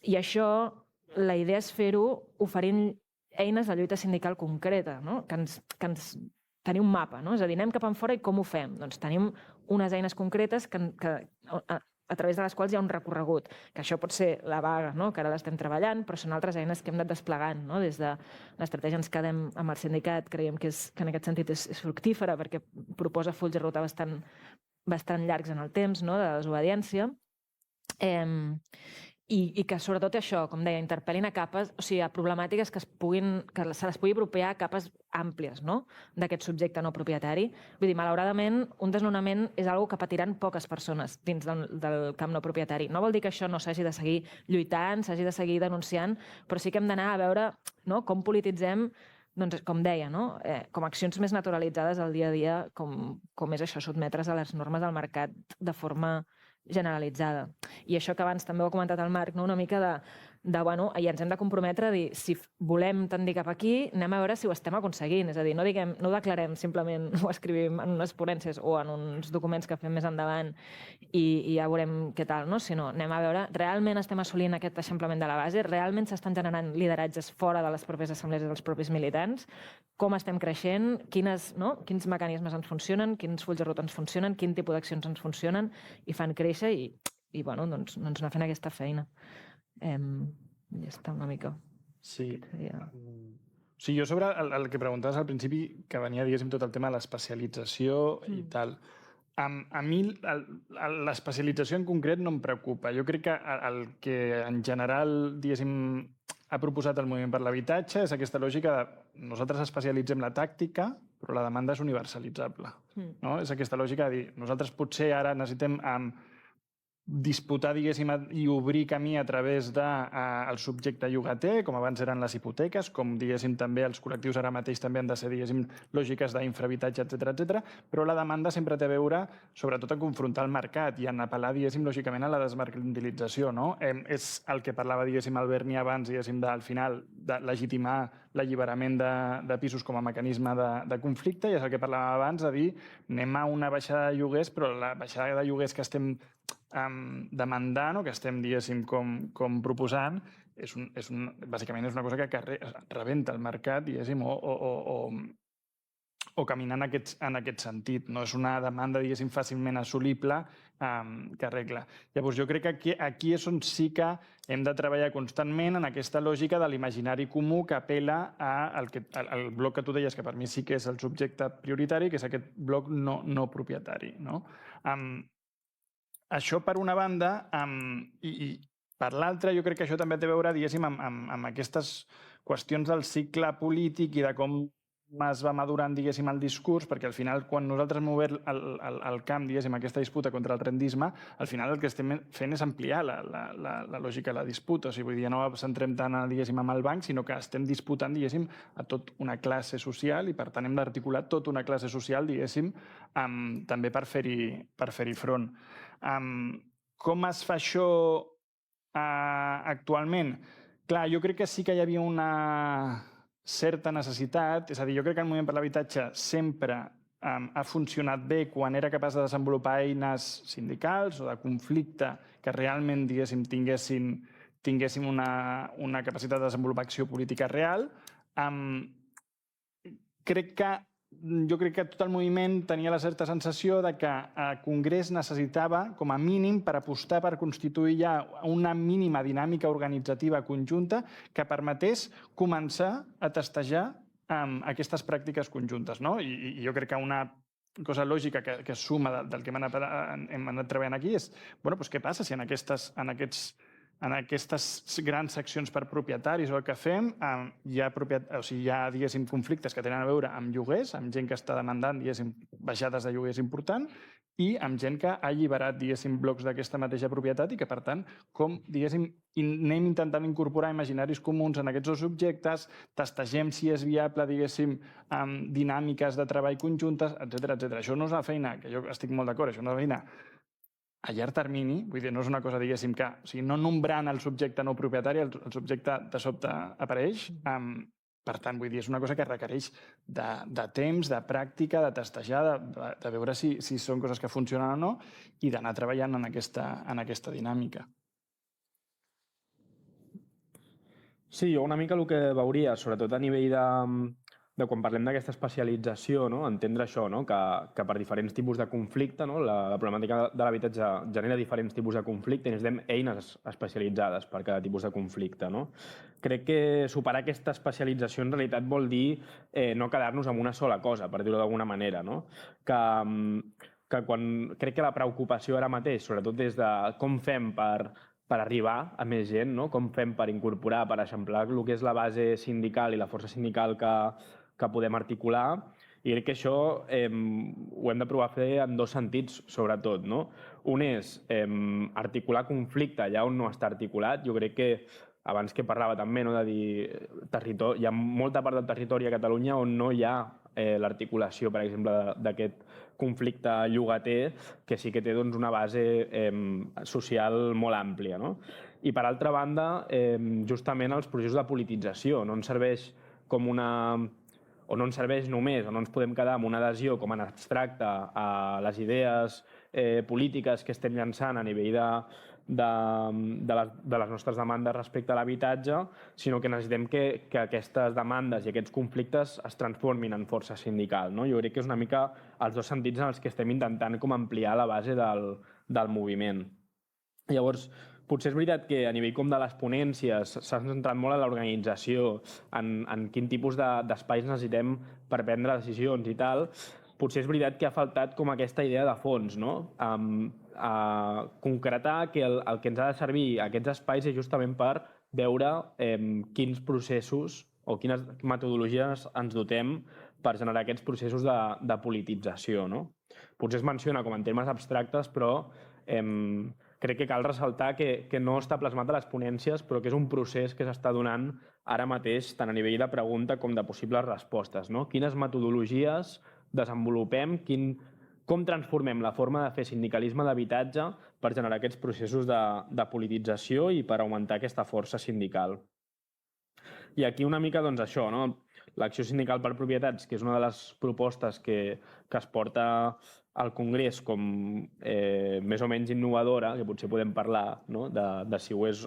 I això, la idea és fer-ho oferint eines de lluita sindical concreta, no? Que ens tenir un mapa, no? És a dir, anem cap enfora i com ho fem? Doncs tenim unes eines concretes a través de les quals hi ha un recorregut, que això pot ser la vaga, no? Que ara l'estem treballant, però són altres eines que hem anat desplegant, no? Des de l'estratègia Ens quedem amb el sindicat, creiem que en aquest sentit és fructífera perquè proposa fulls de ruta bastant llargs en el temps, no? De desobediència, i que sobretot això, com deia, interpel·lin a capes, o sigui, a problemàtiques que se les pugui apropiar a capes àmplies, no? D'aquest subjecte no propietari. Vull dir, malauradament, un desnonament és una cosa que patiran poques persones dins del camp no propietari. No vol dir que això no s'hagi de seguir lluitant, s'hagi de seguir denunciant, però sí que hem d'anar a veure, no?, com polititzem, doncs, com deia, no? Com accions més naturalitzades al dia a dia, com és això, sotmetre's a les normes del mercat de forma generalitzada. I això que abans també ho ha comentat el Marc, no? Una mica bueno, i ens hem de comprometre a dir, si volem tendir cap aquí, anem a veure si ho estem aconseguint. És a dir, no ho declarem simplement, ho escrivim en unes ponències o en uns documents que fem més endavant i ja veurem què tal, no? Sinó anem a veure, realment estem assolint aquest eixamplament de la base, realment s'estan generant lideratges fora de les pròpies assemblees i dels propis militants, com estem creixent, quins mecanismes ens funcionen, quins fulls de ruta ens funcionen, quin tipus d'accions ens funcionen i fan créixer i bueno, doncs anar fent aquesta feina. Ja està una mica. Sí. Sí, jo sobre el que preguntaves al principi, que venia, diguéssim, tot el tema de l'especialització i tal. A mi l'especialització en concret no em preocupa. Jo crec que el que en general, diguéssim, ha proposat el moviment per l'habitatge és aquesta lògica de nosaltres especialitzem la tàctica, però la demanda és universalitzable. No? És aquesta lògica de dir, nosaltres potser ara necessitem disputar, diguéssim, i obrir camí a través del subjecte llogater, com abans eren les hipoteques, com, diguéssim, també els col·lectius ara mateix també han de ser, diguéssim, lògiques d'infrahabitatge, etc. Però la demanda sempre té a veure, sobretot, en confrontar el mercat i en apel·lar, diguéssim, lògicament a la desmercantilització, no? És el que parlava, diguéssim, el Berni abans, diguéssim, al final, de legitimar l'alliberament de pisos com a mecanisme de conflicte, i és el que parlava abans, de dir, anem a una baixada de lloguers, però la baixada de lloguers que estem demandant o que estem, diguéssim, com proposant, bàsicament és una cosa que rebenta el mercat, diguéssim, o caminar en aquest sentit. No és una demanda, diguéssim, fàcilment assolible que arregla. Llavors, jo crec que aquí és on sí que hem de treballar constantment en aquesta lògica de l'imaginari comú que apel·la al bloc que tu deies, que per mi sí que és el subjecte prioritari, que és aquest bloc no propietari. Això per una banda, i per l'altra, jo crec que això també té a veure, diguéssim, amb aquestes qüestions del cicle polític i de com es va madurant, diguéssim, el discurs, perquè al final, quan nosaltres movem el camp, diguéssim, aquesta disputa contra el rendisme, al final el que estem fent és ampliar la lògica de la disputa. O sigui, vull dir, no centrem tant, diguéssim, amb el banc, sinó que estem disputant, diguéssim, a tota una classe social i, per tant, hem d'articular tota una classe social, diguéssim, també per fer-hi front. Com es fa això actualment? Clar, jo crec que sí que hi havia una certa necessitat, és a dir, jo crec que el moviment per l'habitatge sempre ha funcionat bé quan era capaç de desenvolupar eines sindicals o de conflicte que realment, diguéssim, tinguéssim una capacitat de desenvolupar acció política real. Crec que jo crec que tot el moviment tenia la certa sensació de que el Congrés necessitava, com a mínim, per apostar per constituir ja una mínima dinàmica organitzativa conjunta que permetés començar a testejar aquestes pràctiques conjuntes. No? I jo crec que una cosa lògica que suma del que hem anat treballant aquí és què passa si en aquestes grans seccions per propietaris o el que fem hi ha diguéssim, conflictes que tenen a veure amb lloguers, amb gent que està demandant diguéssim, baixades de lloguers important i amb gent que ha alliberat diguéssim, blocs d'aquesta mateixa propietat i que, per tant, com diguéssim, anem intentant incorporar imaginaris comuns en aquests dos objectes, testegem si és viable, diguéssim, dinàmiques de treball conjuntes, etc. Això no és una feina, que jo estic molt d'acord, això no és una feina a llarg termini, vull dir, no és una cosa, diguéssim, que no nombrant el subjecte no propietari, el subjecte de sobte apareix. Per tant, vull dir, és una cosa que requereix de temps, de pràctica, de testejar, de veure si són coses que funcionen o no i d'anar treballant en aquesta dinàmica. Sí, jo una mica el que veuria, sobretot a nivell de quan parlem d'aquesta especialització, entendre això, que per diferents tipus de conflicte, la problemàtica de l'habitatge genera diferents tipus de conflicte i necessitem eines especialitzades per cada tipus de conflicte. Crec que superar aquesta especialització en realitat vol dir no quedar-nos amb una sola cosa, per dir-ho d'alguna manera. Que crec que la preocupació ara mateix, sobretot des de com fem per arribar a més gent, com fem per incorporar, per eixamplar el que és la base sindical i la força sindical que podem articular. I crec que això ho hem de provar a fer en dos sentits, sobretot. Un és articular conflicte allà on no està articulat. Jo crec que, abans que parlava també de dir hi ha molta part del territori a Catalunya on no hi ha l'articulació, per exemple, d'aquest conflicte llogater, que sí que té una base social molt àmplia. I, per altra banda, justament els processos de politització. No ens serveix com o no ens serveix només, o no ens podem quedar amb una adhesió com en abstracte a les idees polítiques que estem llançant a nivell de les nostres demandes respecte a l'habitatge, sinó que necessitem que aquestes demandes i aquests conflictes es transformin en força sindical. Jo crec que és una mica els dos sentits en els que estem intentant com ampliar la base del moviment. Llavors, potser és veritat que a nivell com de les ponències s'ha centrat molt en l'organització, en quin tipus d'espais necessitem per prendre decisions i tal. Potser és veritat que ha faltat com aquesta idea de fons, a concretar que el que ens ha de servir aquests espais és justament per veure quins processos o quines metodologies ens dotem per generar aquests processos de politització. Potser es menciona com en termes abstractes, però crec que cal ressaltar que no està plasmat a les ponències, però que és un procés que s'està donant ara mateix tant a nivell de pregunta com de possibles respostes. Quines metodologies desenvolupem, com transformem la forma de fer sindicalisme d'habitatge per generar aquests processos de politització i per augmentar aquesta força sindical. I aquí una mica això, l'acció sindical per propietats, que és una de les propostes que es porta al Congrés com més o menys innovadora, que potser podem parlar de si ho és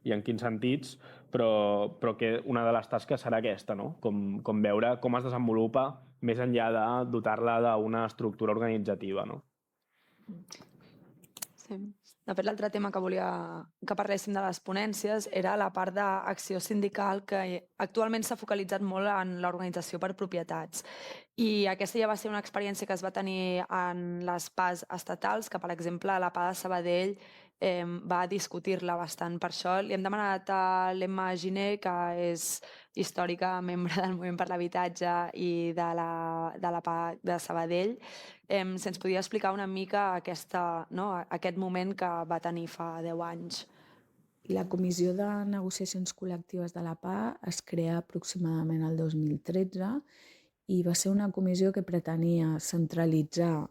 i en quins sentits, però que una de les tasques serà aquesta, com veure com es desenvolupa més enllà de dotar-la d'una estructura organitzativa. Sí. De fet, l'altre tema que volia que parléssim de les ponències era la part d'acció sindical que actualment s'ha focalitzat molt en l'organització per propietats. I aquesta ja va ser una experiència que es va tenir en les PAs estatals, que, per exemple, la PA de Sabadell va discutir-la bastant. Per això li hem demanat a l'Emma Giner, que és històrica membre del Moviment per l'Habitatge i de la PA de Sabadell, si ens podia explicar una mica aquest moment que va tenir fa 10 anys. La Comissió de Negociacions Col·lectives de la PA es crea aproximadament el 2013 i va ser una comissió que pretenia centralitzar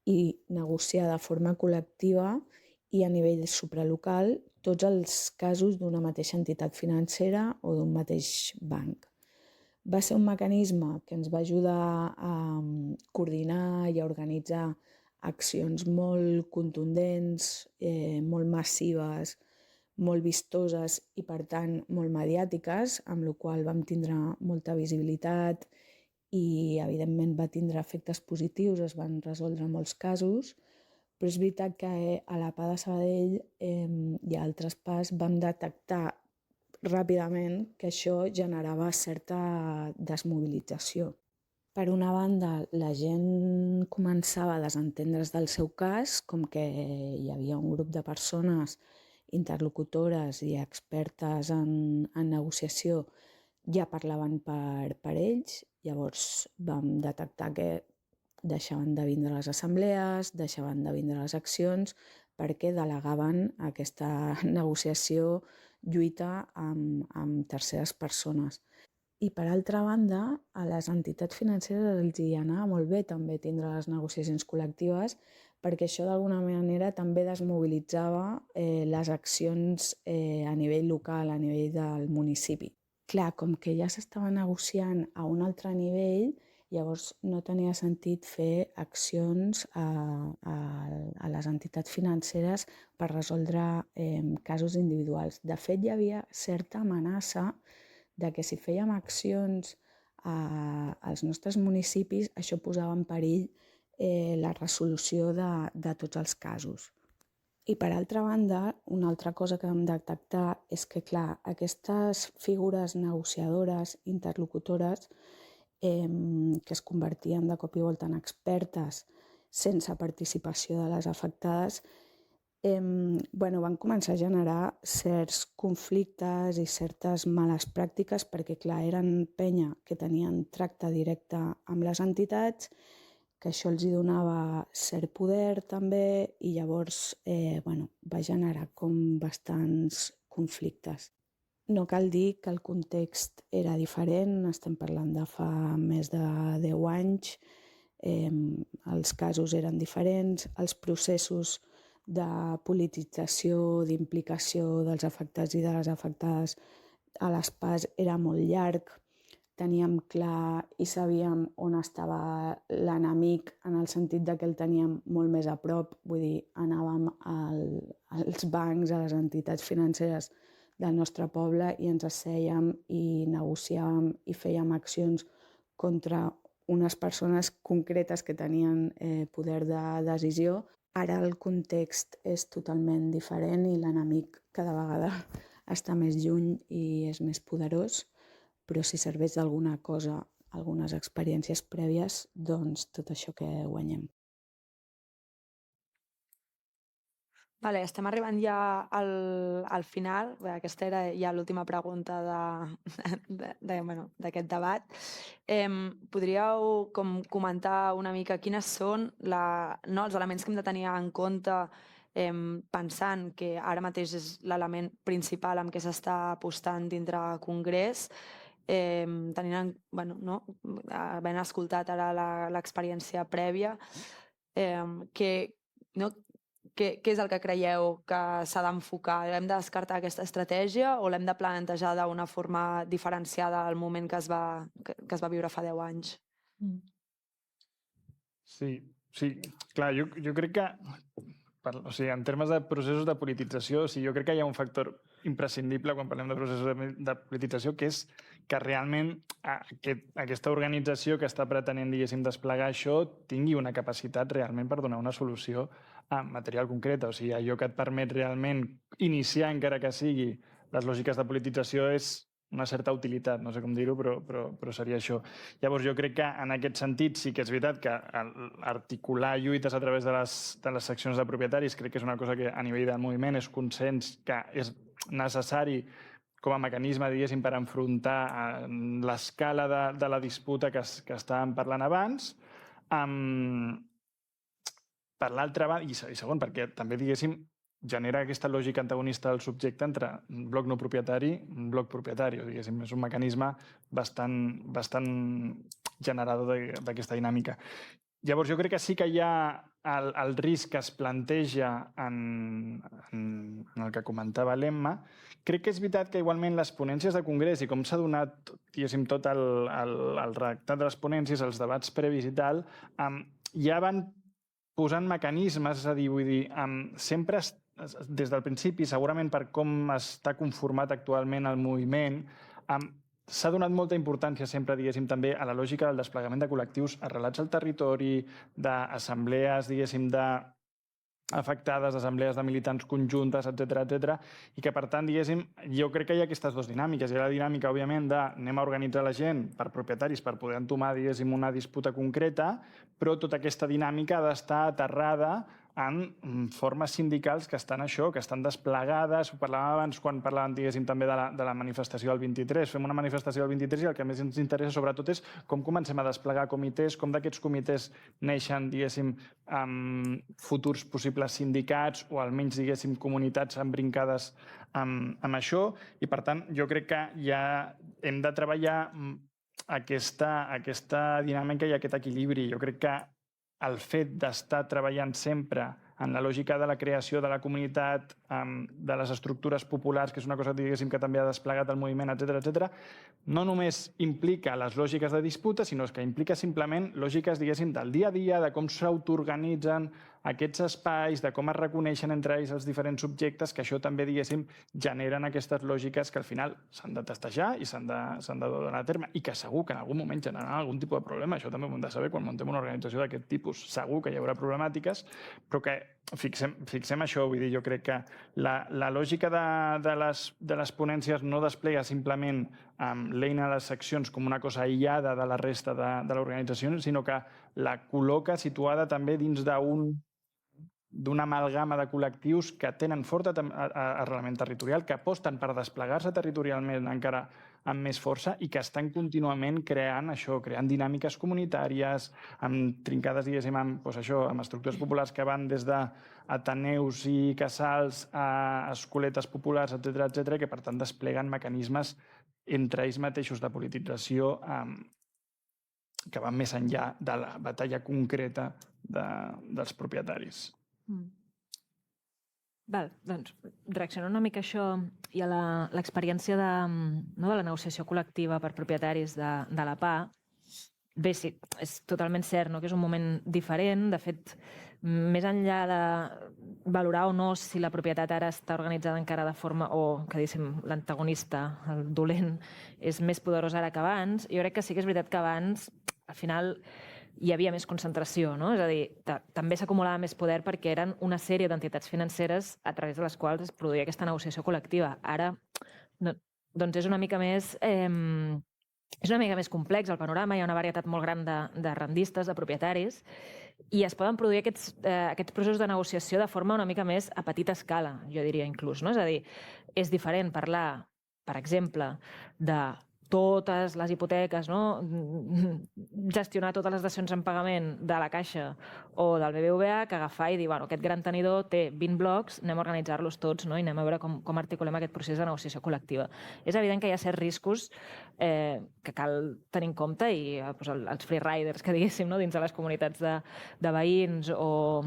i negociar de forma col·lectiva i a nivell supralocal tots els casos d'una mateixa entitat financera o d'un mateix banc. Va ser un mecanisme que ens va ajudar a coordinar i a organitzar accions molt contundents, molt massives, molt vistoses i, per tant, molt mediàtiques, amb la qual vam tindre molta visibilitat i evidentment va tindre efectes positius, es van resoldre molts casos, però és veritat que a la PA de Sabadell i a altres PAs vam detectar ràpidament que això generava certa desmobilització. Per una banda, la gent començava a desentendre's del seu cas, com que hi havia un grup de persones interlocutores i expertes en negociació ja parlaven per ells. Llavors vam detectar que deixaven de vindre a les assemblees, deixaven de vindre a les accions, perquè delegaven aquesta negociació, lluita amb terceres persones. I per altra banda, a les entitats financeres els hi anava molt bé també tindre les negociacions col·lectives, perquè això d'alguna manera també desmobilitzava les accions a nivell local, a nivell del municipi. Clar, com que ja s'estava negociant a un altre nivell, llavors no tenia sentit fer accions a les entitats financeres per resoldre casos individuals. De fet, hi havia certa amenaça de que si fèiem accions als nostres municipis, això posava en perill la resolució de tots els casos. I per altra banda, una altra cosa que vam detectar és que, clar, aquestes figures negociadores, interlocutores, que es convertien de cop i volta en expertes sense participació de les afectades, van començar a generar certs conflictes i certes males pràctiques perquè, clar, eren penya que tenien tracte directe amb les entitats, que això els donava cert poder també i llavors va generar com bastants conflictes. No cal dir que el context era diferent, estem parlant de fa més de 10 anys, els casos eren diferents, els processos de politització, d'implicació dels afectats i de les afectades a les PAs era molt llarg. Teníem clar i sabíem on estava l'enemic en el sentit que el teníem molt més a prop, vull dir, anàvem als bancs, a les entitats financeres del nostre poble i ens assèiem i negociàvem i fèiem accions contra unes persones concretes que tenien poder de decisió. Ara el context és totalment diferent i l'enemic cada vegada està més lluny i és més poderós, però si serveix d'alguna cosa, algunes experiències prèvies, doncs tot això que guanyem. Vale, estem arribant ja al final. Aquesta era ja l'última pregunta d'aquest debat. Podríeu comentar una mica quines són els elements que hem de tenir en compte pensant que ara mateix és l'element principal amb què s'està apostant dintre Congrés, havent escoltat ara l'experiència prèvia, què és el que creieu que s'ha d'enfocar? Hem de descartar aquesta estratègia o l'hem de plantejar d'una forma diferenciada al moment que es va viure fa 10 anys? Sí, clar, jo crec que en termes de processos de politització, jo crec que hi ha un factor imprescindible quan parlem de processos de politització, que és que realment aquesta organització que està pretenent, diguéssim, desplegar això tingui una capacitat realment per donar una solució a material concret. O sigui, allò que et permet realment iniciar, encara que sigui, les lògiques de politització és una certa utilitat, no sé com dir-ho, però seria això. Llavors, jo crec que en aquest sentit sí que és veritat que articular lluites a través de les seccions de propietaris crec que és una cosa que a nivell del moviment és consens que és necessari com a mecanisme, diguéssim, per enfrontar l'escala de la disputa que estàvem parlant abans. Per l'altra banda, i segon, perquè també, diguéssim, genera aquesta lògica antagonista del subjecte entre un bloc no propietari i un bloc propietari. Diguéssim, és un mecanisme bastant generador d'aquesta dinàmica. Llavors, jo crec que sí que hi ha el risc que es planteja en el que comentava l'Emma. Crec que és veritat que igualment les ponències de Congrés i com s'ha donat, diguéssim, tot el redactat de les ponències, els debats previs i tal, ja van posant mecanismes, és a dir, vull dir, sempre des del principi, segurament per com està conformat actualment el moviment, s'ha donat molta importància sempre, diguéssim, també a la lògica del desplegament de col·lectius arrelats al territori, d'assemblees, diguéssim, afectades, assemblees de militants conjuntes, etc, i que, per tant, diguéssim, jo crec que hi ha aquestes dues dinàmiques. Hi ha la dinàmica, òbviament, de anem a organitzar la gent per propietaris per poder entomar, diguéssim, una disputa concreta, però tota aquesta dinàmica ha d'estar aterrada en formes sindicals que estan això, que estan desplegades. Ho parlàvem abans quan parlàvem, diguéssim, també de la manifestació del 23. Fem una manifestació del 23 i el que més ens interessa sobretot és com comencem a desplegar comitès, com d'aquests comitès neixen, diguéssim, futurs possibles sindicats o almenys, diguéssim, comunitats embrincades amb això. I, per tant, jo crec que ja hem de treballar aquesta dinàmica i aquest equilibri. Jo crec que el fet d'estar treballant sempre en la lògica de la creació de la comunitat, de les estructures populars, que és una cosa, diguéssim, que també ha desplegat el moviment, etc, no només implica les lògiques de disputa, sinó que implica simplement lògiques, diguéssim, del dia a dia, de com s'autoorganitzen aquests espais, de com es reconeixen entre ells els diferents subjectes, que això també, diguéssim, generen aquestes lògiques que al final s'han de testejar i s'han de donar a terme, i que segur que en algun moment generaran algun tipus de problema. Això també ho hem de saber quan muntem una organització d'aquest tipus. Segur que hi haurà problemàtiques, però que fixem això. Vull dir, jo crec que la lògica de les ponències no desplega simplement l'eina de les seccions com una cosa aïllada de la resta de l'organització, sinó que la col·loca situada també dins d'una amalgama de col·lectius que tenen fort arrelament territorial, que aposten per desplegar-se territorialment encara amb més força i que estan contínuament creant això, creant dinàmiques comunitàries, trincades, diguéssim, amb estructures populars que van des d'ateneus i casals a escoletes populars, etc, que per tant despleguen mecanismes entre ells mateixos de politització que van més enllà de la batalla concreta dels propietaris. Val, doncs, reaccionant una mica a això i a l'experiència de la negociació col·lectiva per propietaris de la PA, bé, sí, és totalment cert que és un moment diferent. De fet, més enllà de valorar o no si la propietat ara està organitzada encara de forma, o que diguéssim l'antagonista, el dolent, és més poderós ara que abans, jo crec que sí que és veritat que abans, al final, hi havia més concentració, no? És a dir, també s'acumulava més poder perquè eren una sèrie d'entitats financeres a través de les quals es produïa aquesta negociació col·lectiva. Ara, doncs és una mica més complex el panorama, hi ha una varietat molt gran de rendistes, de propietaris, i es poden produir aquests processos de negociació de forma una mica més a petita escala, jo diria inclús, no? És a dir, és diferent parlar, per exemple, de totes les hipoteques, gestionar totes les dacions en pagament de la Caixa o del BBVA, que agafar i dir, bueno, aquest gran tenidor té 20 blocs, anem a organitzar-los tots, i anem a veure com articulem aquest procés de negociació col·lectiva. És evident que hi ha certs riscos que cal tenir en compte, i els freeriders, que diguéssim, dins de les comunitats de veïns o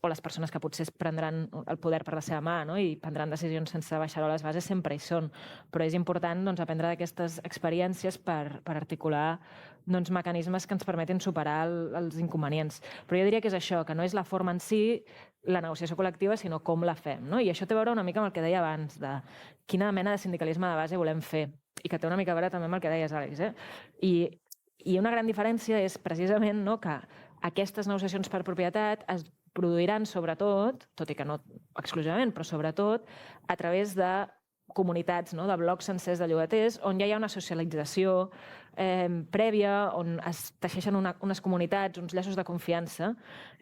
les persones que potser es prendran el poder per la seva mà i prendran decisions sense baixar-ho a les bases, sempre hi són. Però és important aprendre d'aquestes experiències per articular mecanismes que ens permetin superar els inconvenients. Però jo diria que és això, que no és la forma en si, la negociació col·lectiva, sinó com la fem. I això té a veure una mica amb el que deia abans, de quina mena de sindicalisme de base volem fer, i que té una mica a veure també amb el que deies, Àlex. I una gran diferència és precisament que aquestes negociacions per propietat es produiran sobretot, tot i que no exclusivament, però sobretot a través de comunitats, de blocs sencers de llogaters, on ja hi ha una socialització prèvia, on es teixeixen unes comunitats, uns llaços de confiança,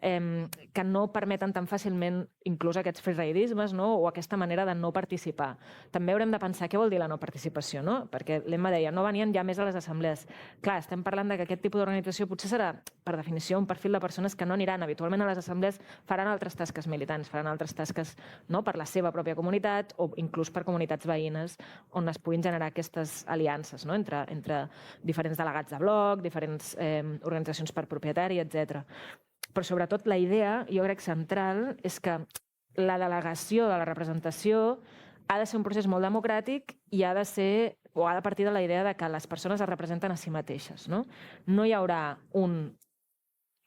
que no permeten tan fàcilment inclús aquests freeridismes o aquesta manera de no participar. També haurem de pensar què vol dir la no participació, perquè l'Emma deia, no venien ja més a les assemblees. Clar, estem parlant que aquest tipus d'organització potser serà, per definició, un perfil de persones que no aniran habitualment a les assemblees, faran altres tasques militants, faran altres tasques per la seva pròpia comunitat o inclús per comunitats veïnes on es puguin generar aquestes aliances entre diferents delegats de bloc, diferents organitzacions per propietari, etc. Però sobretot la idea, jo crec central, és que la delegació de la representació ha de ser un procés molt democràtic i ha de partir de la idea de que les persones es representen a si mateixes. No hi haurà un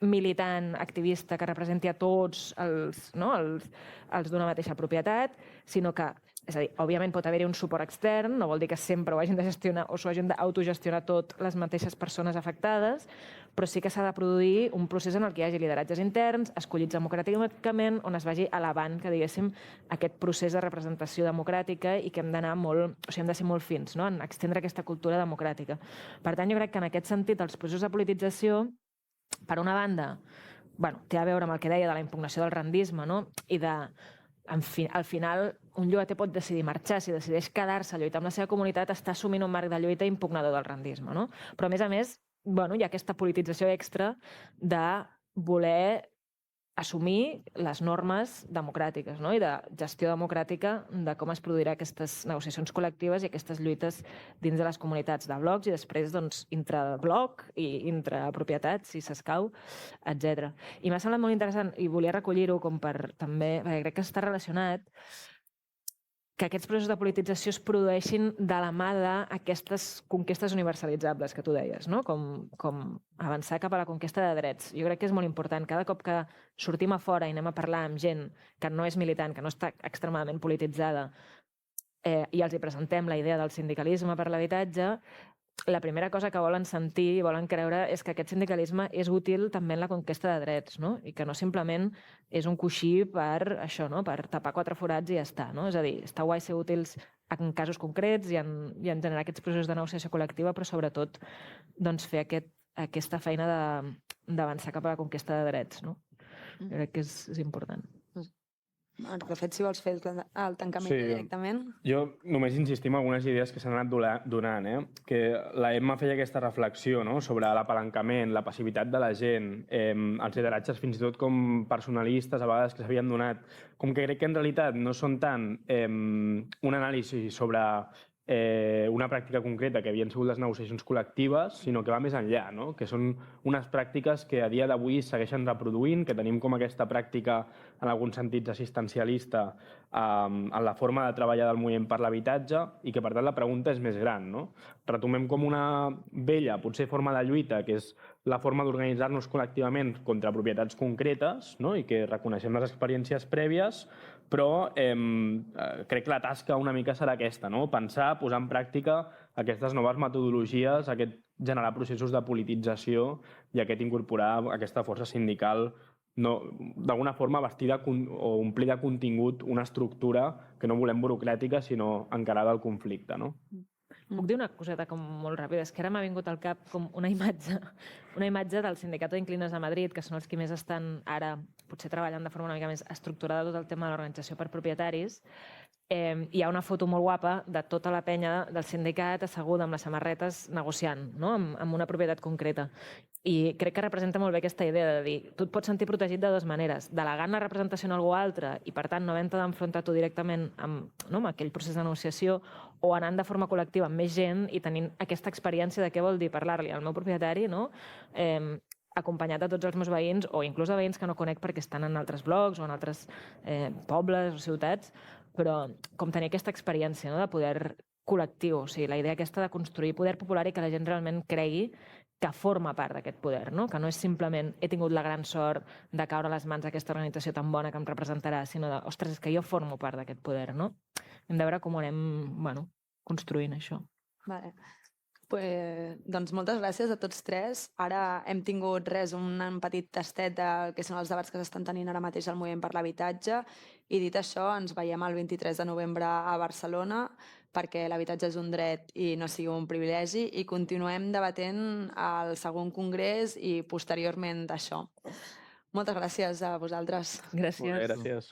militant activista que representi a tots els d'una mateixa propietat, sinó que És a dir, òbviament pot haver-hi un suport extern, no vol dir que sempre ho hagin de gestionar o s'ho hagin d'autogestionar tot les mateixes persones afectades, però sí que s'ha de produir un procés en el que hi hagi lideratges interns, escollits democràticament, on es vagi elevant, que diguéssim, aquest procés de representació democràtica i que hem d'anar molt, o sigui, hem de ser molt fins, no?, en extendre aquesta cultura democràtica. Per tant, jo crec que en aquest sentit els processos de politització, per una banda, té a veure amb el que deia de la impugnació del rendisme, no?, i de al final un llogater pot decidir marxar, si decideix quedar-se a lluitar amb la seva comunitat, està assumint un marc de lluita impugnador del rendisme, no? Però a més, hi ha aquesta politització extra de voler assumir les normes democràtiques, no? I de gestió democràtica de com es produirà aquestes negociacions col·lectives i aquestes lluites dins de les comunitats de blocs i després intrabloc i intrapropietats, si s'escau, etc. I m'ha semblat molt interessant, i volia recollir-ho com per també, perquè crec que està relacionat, que aquests processos de politització es produeixin de la mà d'aquestes conquestes universalitzables que tu deies, no? Com avançar cap a la conquesta de drets. Jo crec que és molt important. Cada cop que sortim a fora i anem a parlar amb gent que no és militant, que no està extremadament polititzada, i els hi presentem la idea del sindicalisme per l'habitatge, la primera cosa que volen sentir i volen creure és que aquest sindicalisme és útil també en la conquesta de drets, no? I que no simplement és un coixí per això, no?, per tapar 4 forats i ja està, no? És a dir, està guai ser útils en casos concrets i en generar aquests processos de negociació col·lectiva, però sobretot fer aquesta feina d'avançar cap a la conquesta de drets, no? Crec que és important. De fet, si vols fer el tancament directament. Jo només insistim en algunes idees que s'han anat donant, que la Emma feia aquesta reflexió, no?, sobre l'apalancament, la passivitat de la gent, els lideratges fins i tot com personalistes a vegades que s'havien donat, com que crec que en realitat no són tant un anàlisi sobre una pràctica concreta que havien sigut les negociacions col·lectives, sinó que va més enllà, no?, que són unes pràctiques que a dia d'avui segueixen reproduint, que tenim com aquesta pràctica en alguns sentits assistencialista en la forma de treballar del moviment per l'habitatge i que, per tant, la pregunta és més gran, no? Retomem com una vella, potser forma de lluita, que és la forma d'organitzar-nos col·lectivament contra propietats concretes, no?, i que reconeixem les experiències prèvies, però crec que la tasca una mica serà aquesta, no?, pensar, posar en pràctica aquestes noves metodologies, aquest generar processos de politització i aquest incorporar aquesta força sindical d'alguna forma vestida o omplir de contingut una estructura que no volem burocràtica, sinó encarada al conflicte, no? Puc dir una coseta com molt ràpida? És que ara m'ha vingut al cap com una imatge del Sindicato d'Inquilinos de Madrid, que són els que més estan ara potser treballant de forma una mica més estructurada tot el tema de l'organització per propietaris. Hi ha una foto molt guapa de tota la penya del sindicat asseguda amb les samarretes negociant, no?, amb una propietat concreta. I crec que representa molt bé aquesta idea de dir tu et pots sentir protegit de dues maneres, delegant la representació en algú altre i, per tant, no havent-te d'enfrontar tu directament amb aquell procés de negociació o anant de forma col·lectiva amb més gent i tenint aquesta experiència de què vol dir parlar-li al meu propietari, no?, acompanyat de tots els meus veïns o inclús de veïns que no conec perquè estan en altres blocs o en altres pobles o ciutats, però com tenir aquesta experiència, no?, de poder col·lectiu, o sigui, la idea aquesta de construir poder popular i que la gent realment cregui que forma part d'aquest poder, no?, que no és simplement he tingut la gran sort de caure a les mans d'aquesta organització tan bona que em representarà, sinó de, ostres, és que jo formo part d'aquest poder, no? Hem de veure com ho anem construint, això. Vale. Doncs moltes gràcies a tots tres. Ara hem tingut un petit tastet del que són els debats que s'estan tenint ara mateix al moviment per l'habitatge i dit això ens veiem el 23 de novembre a Barcelona perquè l'habitatge és un dret i no sigui un privilegi i continuem debatent al segon congrés i posteriorment d'això. Moltes gràcies a vosaltres. Gràcies. Molt bé, gràcies.